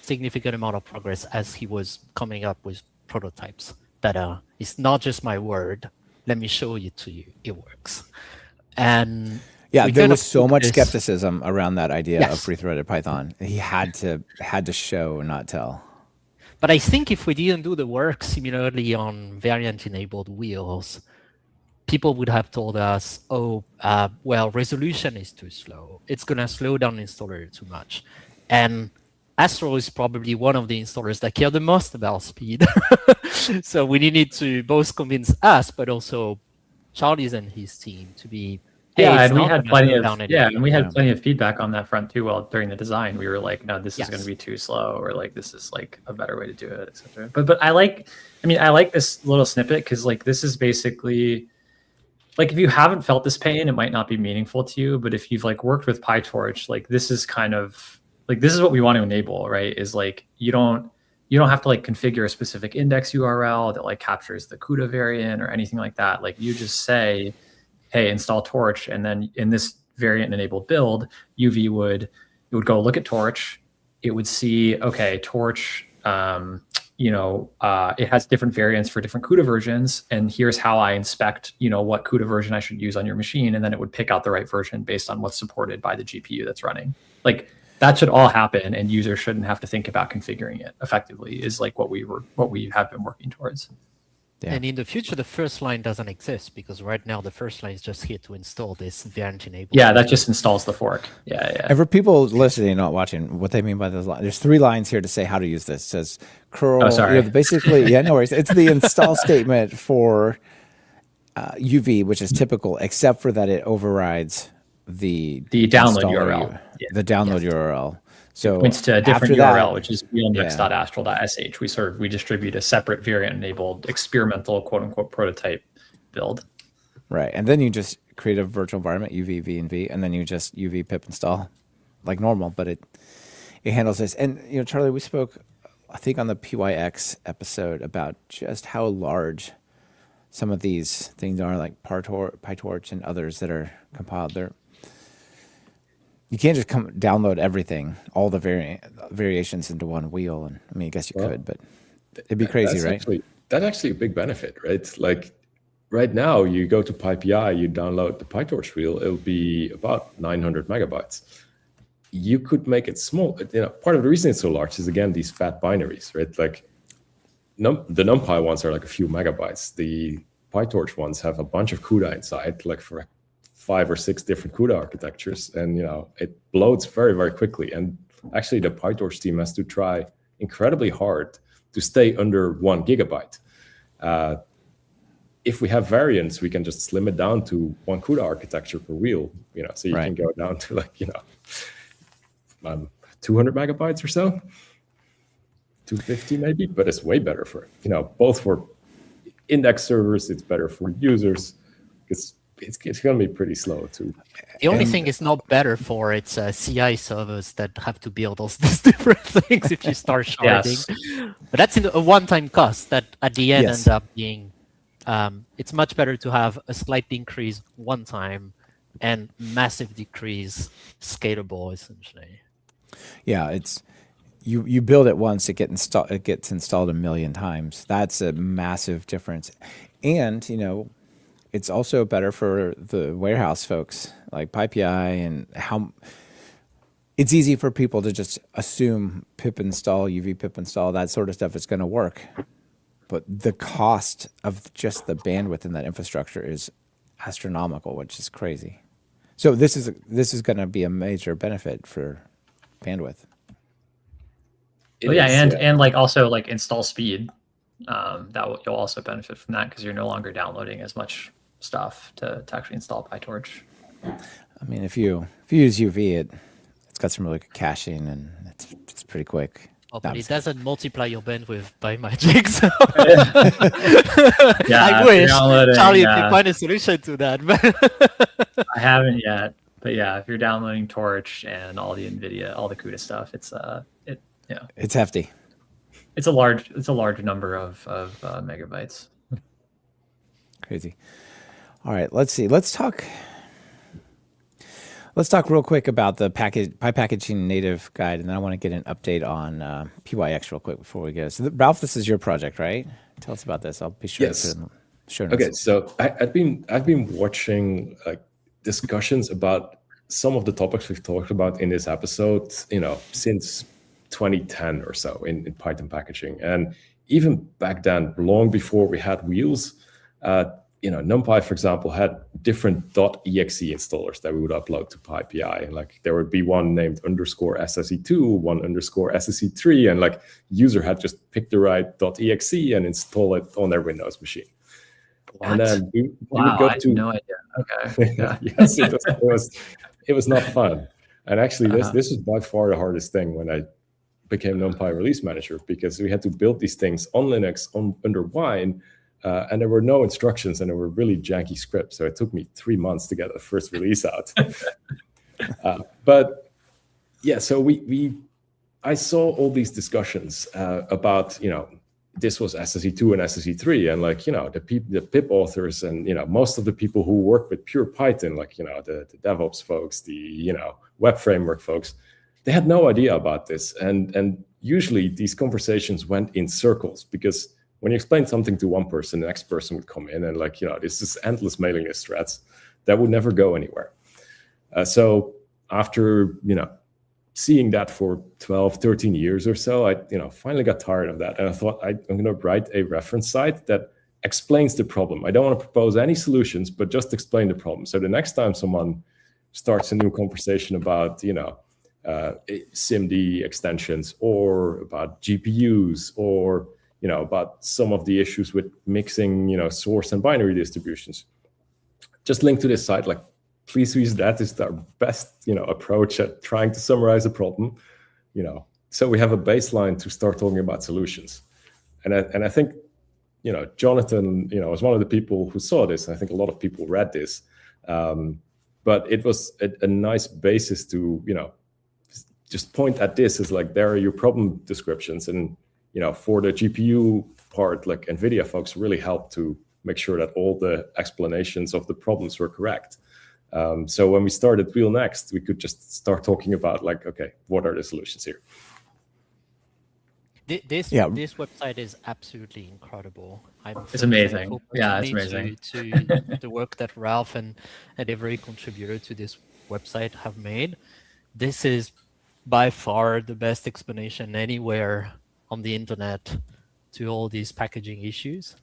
significant amount of progress as he was coming up with prototypes that it's not just my word. Let me show you to you. It works. And yeah, there was so much this- skepticism around that idea of Yes. free-threaded Python. He had to show, not tell. But I think if we didn't do the work similarly on variant-enabled wheels, people would have told us, oh, well, resolution is too slow. It's going to slow down installer too much. And Astral is probably one of the installers that care the most about speed. So we needed to both convince us, but also Charlie's and his team to be, hey, Yeah, it's and we not had gonna plenty slow of down and we had Yeah. plenty of feedback on that front too. Well, during the design, we were like, no, this is Yes. going to be too slow, or like this is like a better way to do it, etc. But I like this little snippet because like this is basically like if you haven't felt this pain, it might not be meaningful to you. But if you've like worked with PyTorch, like this is kind of like this is what we want to enable, right? Is like you don't have to like configure a specific index URL that like captures the CUDA variant or anything like that. Like you just say, hey, install Torch, and then in this variant enabled build, UV would go look at Torch. It would see, okay, Torch, it has different variants for different CUDA versions, and here's how I inspect, what CUDA version I should use on your machine, and then it would pick out the right version based on what's supported by the GPU that's running. Like that should all happen, and users shouldn't have to think about configuring it effectively. Is like what we have been working towards. Yeah. And in the future, the first line doesn't exist because right now the first line is just here to install this variant enabled. Yeah, that just installs the fork. Yeah. And for people listening, not watching, what they mean by those lines, there's 3 lines here to say how to use this. It says curl. Oh, sorry. Basically, yeah, no worries. It's the install statement for UV, which is typical, except for that it overrides the download installer URL. Yeah. the download URL. So Points to a different after that- URL, which is wheelnext.astral.sh. We distribute a separate variant-enabled experimental quote-unquote prototype build. Right, and then you just create a virtual environment, UV, V, and V, and then you just UV pip install like normal, but it handles this. And Charlie, we spoke, I think, on the PYX episode about just how large some of these things are, like PyTorch and others that are compiled. You can't just download everything, all the variations into one wheel. And I mean, I guess you could, but it'd be crazy, right? That's actually a big benefit, right? Like right now, you go to PyPI, you download the PyTorch wheel, it'll be about 900 megabytes. You could make it small. Part of the reason it's so large is, again, these fat binaries, right? Like the NumPy ones are like a few megabytes. The PyTorch ones have a bunch of CUDA inside, like for 5 or 6 different CUDA architectures, and it bloats very, very quickly. And actually, the PyTorch team has to try incredibly hard to stay under 1 gigabyte. If we have variants, we can just slim it down to 1 CUDA architecture per wheel. So you can go down to 200 megabytes or so, 250 maybe. But it's way better for both for index servers. It's better for users. It's going to be pretty slow too. The only thing is not better for its CI servers that have to build all these different things if you start sharding. Yes. But that's a one-time cost that at the end Yes. ends up being, it's much better to have a slight increase one time and massive decrease scalable, essentially. Yeah, it's you build it once, it gets installed a million times. That's a massive difference. And, it's also better for the warehouse folks like PyPI, and how it's easy for people to just assume pip install, UV pip install, that sort of stuff is going to work. But the cost of just the bandwidth in that infrastructure is astronomical, which is crazy. So this is going to be a major benefit for bandwidth. And like also like install speed. You'll also benefit from that because you're no longer downloading as much stuff to actually install PyTorch. I mean, if you use UV, it's got some really good caching, and it's pretty quick. Oh, but it doesn't multiply your bandwidth by magic. So Yeah, I if wish you're downloading, Charlie could find a solution to that. But I haven't yet, but yeah, if you're downloading Torch and all the NVIDIA, all the CUDA stuff, it's It's hefty. it's a large number of megabytes. Crazy. All right, let's see. Let's talk real quick about the packaging native guide, and then I want to get an update on PYX real quick before we go. So, Ralf, this is your project, right? Tell us about this. I'll be sure to put it in the show notes. Okay, so I've been watching discussions about some of the topics we've talked about in this episode, since 2010 or so in Python packaging, and even back then, long before we had wheels. NumPy, for example, had different .exe installers that we would upload to PyPI. And there would be one named _SSE2, one _SSE3, and user had just picked the right .exe and install it on their Windows machine. What? And then we Wow, would go I had to no idea. Okay. Yeah. yes, it was not fun. And actually, this was by far the hardest thing when I became NumPy release manager, because we had to build these things on Linux under Wine. And there were no instructions, and there were really janky scripts. So it took me 3 months to get the first release out. But yeah, so I saw all these discussions about, this was SSE2 and SSE3, and the PIP authors and, most of the people who work with pure Python, the DevOps folks, the, web framework folks, they had no idea about this. And usually these conversations went in circles, because when you explain something to one person, the next person would come in and this is endless mailing list threads that would never go anywhere. So after, seeing that for 12, 13 years or so, I, finally got tired of that. And I thought I'm going to write a reference site that explains the problem. I don't want to propose any solutions, but just explain the problem. So the next time someone starts a new conversation about, SIMD extensions, or about GPUs, or about some of the issues with mixing, source and binary distributions, just link to this site. Please use that. Is our best, approach at trying to summarize a problem, so we have a baseline to start talking about solutions. And I think, Jonathan, was one of the people who saw this. And I think a lot of people read this, but it was a nice basis to, just point at this as there are your problem descriptions. And for the GPU part, NVIDIA folks really helped to make sure that all the explanations of the problems were correct. So when we started WheelNext, we could just start talking about okay, what are the solutions here? This website is absolutely incredible. It's amazing. Yeah, it's amazing. To the work that Ralf and every contributor to this website have made. This is by far the best explanation anywhere on the internet to all these packaging issues.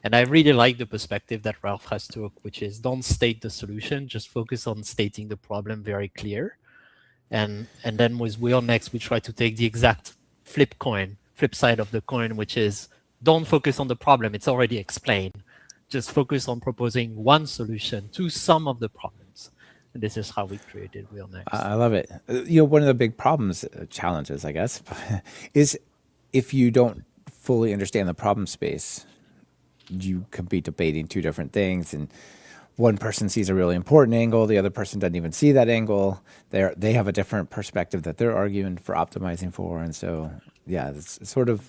And I really like the perspective that Ralf has took, which is don't state the solution, just focus on stating the problem very clear. And then with WheelNext, we try to take the exact flip side of the coin, which is don't focus on the problem, it's already explained. Just focus on proposing one solution to some of the problems. And this is how we created WheelNext. I love it. One of the big problems, challenges, I guess, is if you don't fully understand the problem space, you can be debating two different things, and one person sees a really important angle, the other person doesn't even see that angle. They have a different perspective that they're arguing for optimizing for, and so yeah, it's sort of a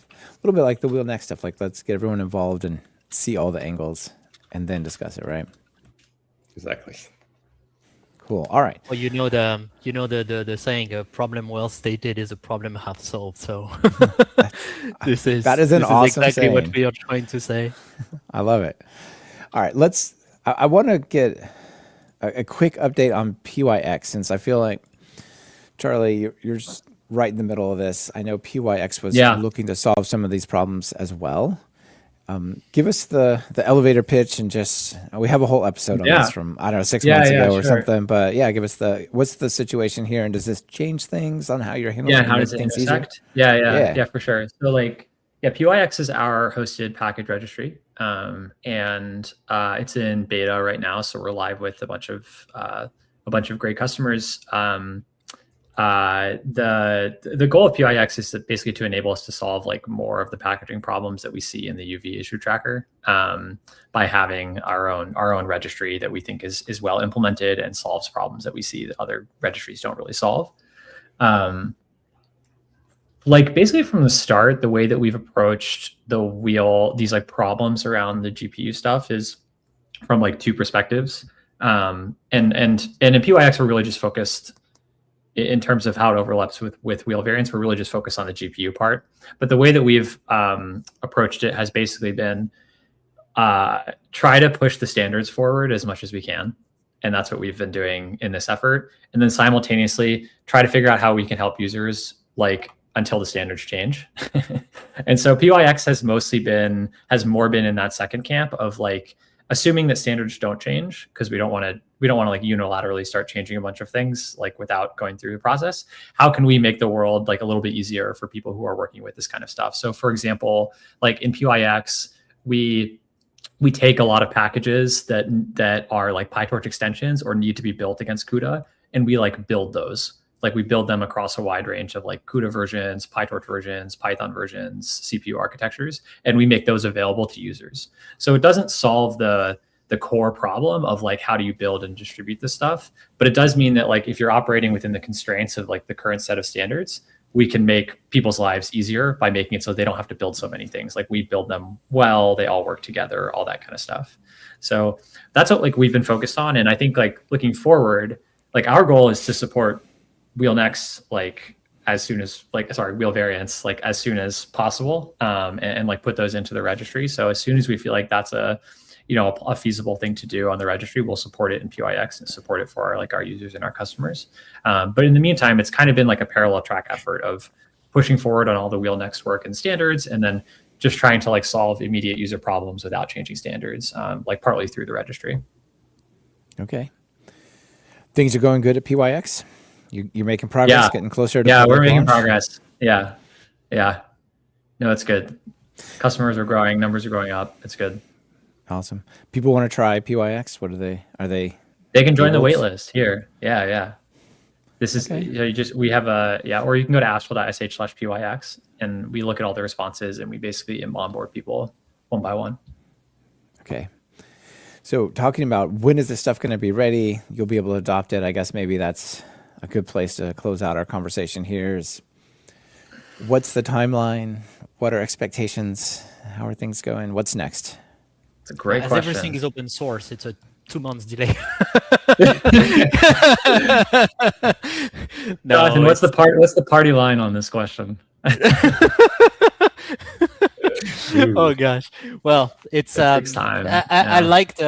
little bit like the WheelNext stuff. Let's get everyone involved and see all the angles, and then discuss it, right? Exactly. Cool. All right. Well, the saying, a problem well stated is a problem half solved. So this is an awesome exactly saying. What we are trying to say. I love it. All right, I want to get a quick update on PYX, since I feel like, Charlie, you're just right in the middle of this. I know PYX was looking to solve some of these problems as well. Give us the elevator pitch, and just, we have a whole episode on this from, I don't know, 6 months ago or something, but give us what's the situation here, and does this change things on how you're handling how does it things intersect? easier? Yeah, for sure. So PYX is our hosted package registry, and it's in beta right now. So we're live with a bunch of great customers. The goal of PYX is basically to enable us to solve more of the packaging problems that we see in the UV issue tracker, by having our own registry that we think is well implemented and solves problems that we see that other registries don't really solve. Like basically from the start, the way that we've approached these like problems around the GPU stuff is from like two perspectives. And in PYX, we're really just focused in terms of how it overlaps with wheel variants. We're really just focused on the GPU part. But the way that we've approached it has basically been try to push the standards forward as much as we can. And that's what we've been doing in this effort. And then simultaneously try to figure out how we can help users like until the standards change. And so PYX has more been in that second camp of like assuming that standards don't change, because we don't want to like unilaterally start changing a bunch of things like without going through the process. How can we make the world like a little bit easier for people who are working with this kind of stuff? So for example, like in PYX, we take a lot of packages that are like PyTorch extensions or need to be built against CUDA, and we like build those. Like we build them across a wide range of like CUDA versions, PyTorch versions, Python versions, CPU architectures, and we make those available to users. So it doesn't solve the core problem of like how do you build and distribute this stuff, but it does mean that like if you're operating within the constraints of like the current set of standards, we can make people's lives easier by making it so they don't have to build so many things. Like we build them well, they all work together, all that kind of stuff. So that's what like we've been focused on. And I think like looking forward, like our goal is to support WheelNext like as soon as wheel variants like as soon as possible, and like put those into the registry. So as soon as we feel like that's a feasible thing to do on the registry, we'll support it in PYX and support it for our users and our customers. But in the meantime, it's kind of been like a parallel track effort of pushing forward on all the WheelNext work and standards, and then just trying to like solve immediate user problems without changing standards, like partly through the registry. Okay. Things are going good at PYX? You're making progress, getting closer to we're making launch? progress. Yeah. No, it's good. Customers are growing, numbers are going up. It's good. Awesome. People want to try PYX. What are they? They can join the waitlist here. Yeah. This is we have or you can go to astral.sh/PYX and we look at all the responses and we basically onboard people one by one. Okay. So talking about when is this stuff going to be ready, you'll be able to adopt it. I guess maybe that's a good place to close out our conversation here. Is what's the timeline? What are expectations? How are things going? What's next? It's a great question. As everything is open source, it's a 2 months delay. No, Jonathan, what's the party line on this question? Oh gosh. Well, it takes time. I liked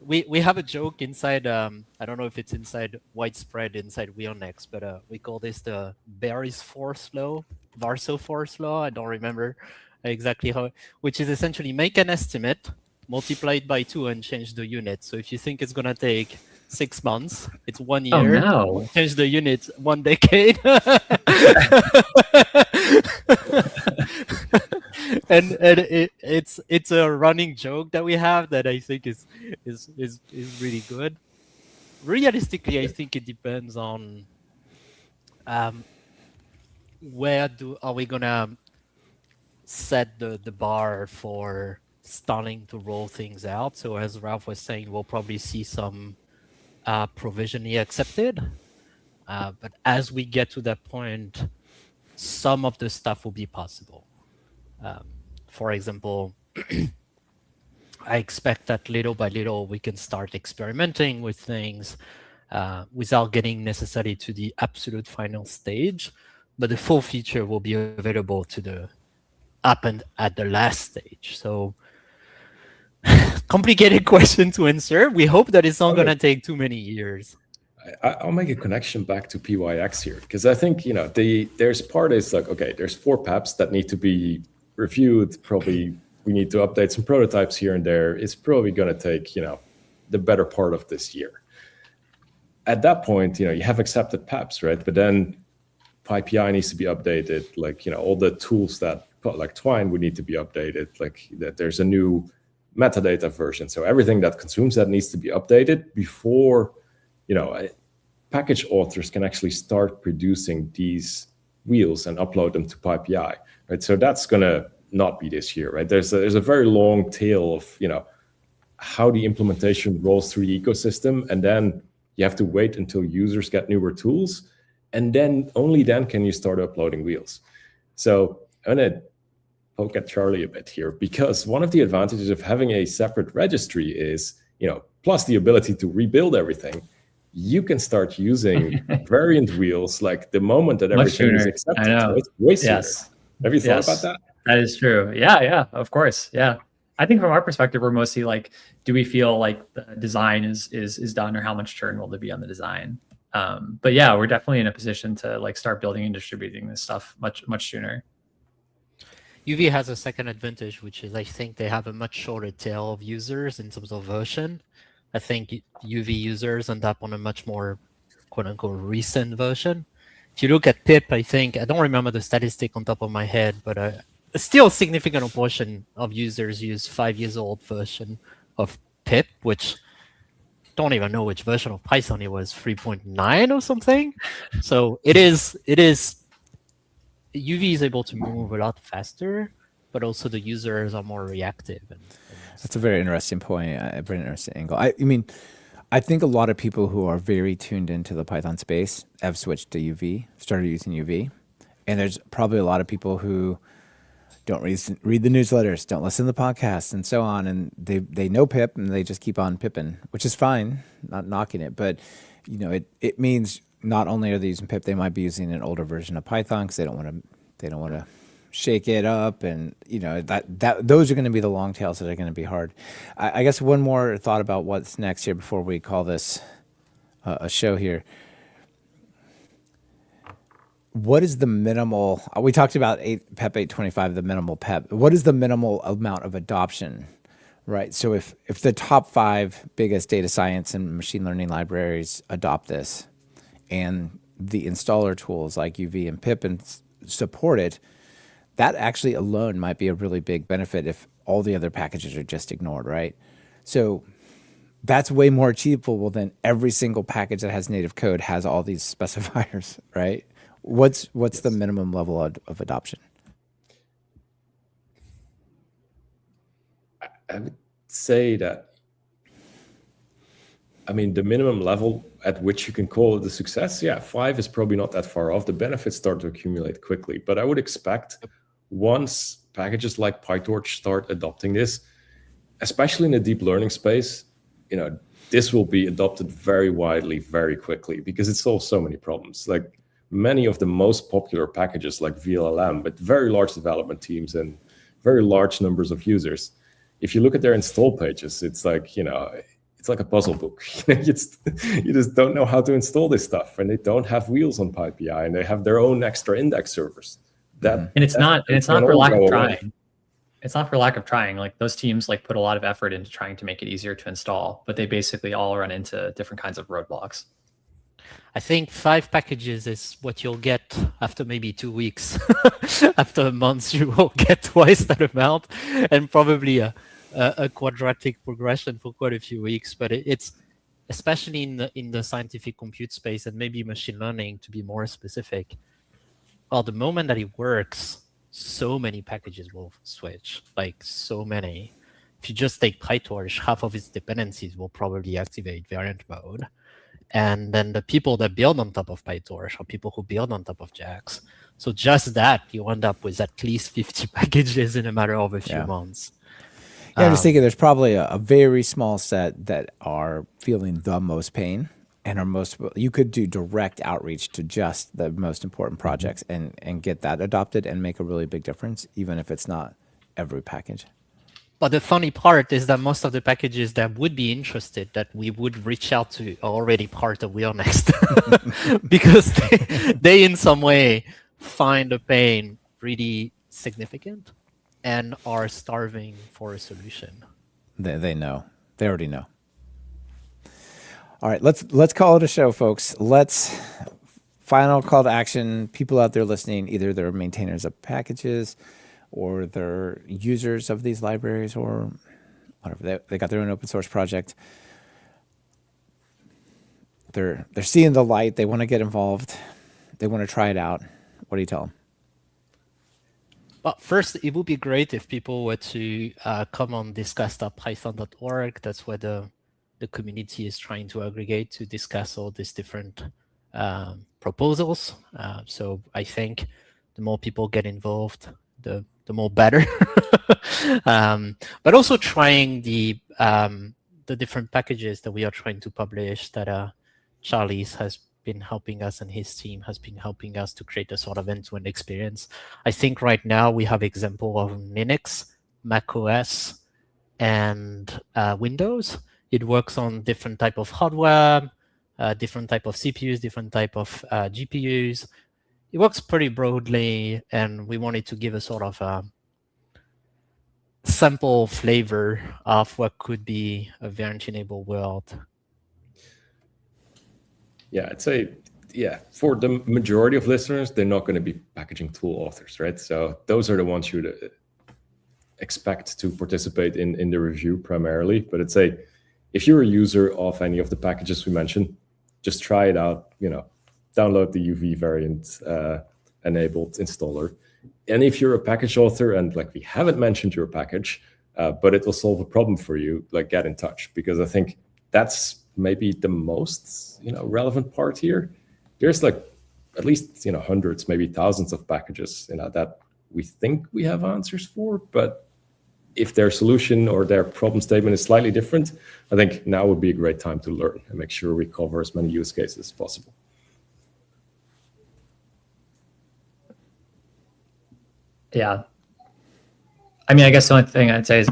we have a joke inside I don't know if it's inside widespread inside WheelNext, but we call this the Barry's force law, Varso force law. I don't remember exactly how, which is essentially make an estimate, multiply it by 2 and change the unit. So if you think it's gonna take 6 months, it's 1 year. Oh no. Change the unit 1 decade. and it's a running joke that we have that I think is really good. Realistically, I think it depends on where are we gonna set the bar for starting to roll things out. So as Ralf was saying, we'll probably see some provisionally accepted, but as we get to that point, some of the stuff will be possible. For example, I expect that little by little we can start experimenting with things without getting necessarily to the absolute final stage, but the full feature will be available to the up and at the last stage. So complicated question to answer. We hope that it's not going to take too many years. I'll make a connection back to PYX here, because I think there's part is like, okay, there's 4 PEPs that need to be reviewed. Probably we need to update some prototypes here and there. It's probably going to take the better part of this year. At that point, you have accepted PEPs, right? But then PyPI needs to be updated. Like all the tools that like Twine would need to be updated. Like that, there's a new metadata version. So everything that consumes that needs to be updated before package authors can actually start producing these wheels and upload them to PyPI, right? So that's gonna not be this year, right? There's a very long tail of how the implementation rolls through the ecosystem, and then you have to wait until users get newer tools, and then only then can you start uploading wheels. So I'm going to poke at Charlie a bit here, because one of the advantages of having a separate registry is, plus the ability to rebuild everything, you can start using variant wheels like the moment that everything is accepted. I know. Right? Way sooner. Yes. Have you thought about that? That is true. Yeah, of course. Yeah. I think from our perspective, we're mostly like, do we feel like the design is done, or how much churn will there be on the design? But yeah, we're definitely in a position to like start building and distributing this stuff much sooner. UV has a second advantage, which is I think they have a much shorter tail of users in terms of version. I think UV users end up on a much more quote unquote recent version. If you look at PIP, I don't remember the statistic on top of my head, but still a significant portion of users use 5 years old version of PIP, which don't even know which version of Python it was, 3.9 or something. So it is UV is able to move a lot faster, but also the users are more reactive. That's a very interesting point, a very interesting angle. I mean, I think a lot of people who are very tuned into the Python space have switched to UV, started using UV. And there's probably a lot of people who don't read the newsletters, don't listen to the podcasts, and so on. And they know pip, and they just keep on pipping, which is fine, not knocking it. But, it means not only are they using pip, they might be using an older version of Python because they don't want to shake it up, and those are going to be the long tails that are going to be hard. I guess one more thought about what's next here before we call this a show here. What is the minimal? We talked about PEP 825, the minimal PEP. What is the minimal amount of adoption, right? So if the top 5 biggest data science and machine learning libraries adopt this, and the installer tools like UV and pip and support it, that actually alone might be a really big benefit if all the other packages are just ignored, right? So that's way more achievable than every single package that has native code has all these specifiers, right? What's the minimum level of adoption? I would say that, the minimum level at which you can call it a success, 5 is probably not that far off. The benefits start to accumulate quickly. But I would expect once packages like PyTorch start adopting this, especially in the deep learning space, this will be adopted very widely, very quickly, because it solves so many problems. Like many of the most popular packages like VLLM, with very large development teams and very large numbers of users, if you look at their install pages, it's like, it's like a puzzle book. You just don't know how to install this stuff, and they don't have wheels on PyPI, and they have their own extra index servers. And it's not for lack of trying. It's not for lack of trying. Like those teams put a lot of effort into trying to make it easier to install, but they basically all run into different kinds of roadblocks. I think 5 packages is what you'll get after maybe 2 weeks. After a month, you will get twice that amount, and probably a quadratic progression for quite a few weeks. But it's especially in the scientific compute space, and maybe machine learning, to be more specific. Well, the moment that it works, so many packages will switch, like so many. If you just take PyTorch, half of its dependencies will probably activate variant mode. And then the people that build on top of PyTorch are people who build on top of JAX. So just that, you end up with at least 50 packages in a matter of a few months. Yeah, I'm just thinking there's probably a very small set that are feeling the most pain and are you could do direct outreach to just the most important projects and get that adopted and make a really big difference, even if it's not every package. But the funny part is that most of the packages that would be interested, that we would reach out to, are already part of WheelNext because they in some way find the pain really significant and are starving for a solution. They know. They already know. All right, let's call it a show, folks. Final call to action. People out there listening, either they're maintainers of packages, or they're users of these libraries, or whatever. They got their own open source project. They're seeing the light. They want to get involved. They want to try it out. What do you tell them? Well, first, it would be great if people were to come on discuss.python.org. That's where the community is trying to aggregate to discuss all these different proposals. So I think the more people get involved, the more better. But also trying the different packages that we are trying to publish that Charlie has been helping us and his team has been helping us to create a sort of end-to-end experience. I think right now we have example of Linux, Mac OS, and Windows. It works on different type of hardware, different type of CPUs, different type of GPUs. It works pretty broadly, and we wanted to give a sort of sample flavor of what could be a variant-enabled world. Yeah, I'd say, yeah, for the majority of listeners, they're not going to be packaging tool authors, right? So those are the ones you would expect to participate in the review primarily. But I'd say if you're a user of any of the packages we mentioned, just try it out, download the UV variant enabled installer. And if you're a package author and like we haven't mentioned your package, but it will solve a problem for you, like get in touch, because I think that's maybe the most relevant part here. There's like at least hundreds, maybe thousands of packages that we think we have answers for, but if their solution or their problem statement is slightly different, I think now would be a great time to learn and make sure we cover as many use cases as possible. Yeah. I mean, I guess the only thing I'd say is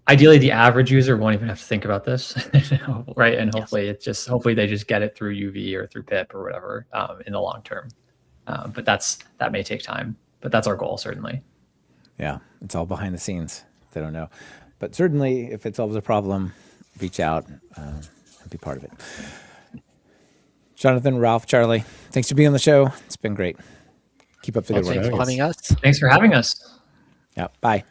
ideally the average user won't even have to think about this, right? And hopefully hopefully they just get it through UV or through PIP or whatever in the long term. But that may take time, but that's our goal, certainly. Yeah, it's all behind the scenes. They don't know. But certainly if it solves a problem, reach out and be part of it. Jonathan, Ralf, Charlie, thanks for being on the show. It's been great. Keep up the good work. Thanks for having us. Thanks for having us. Yeah, bye.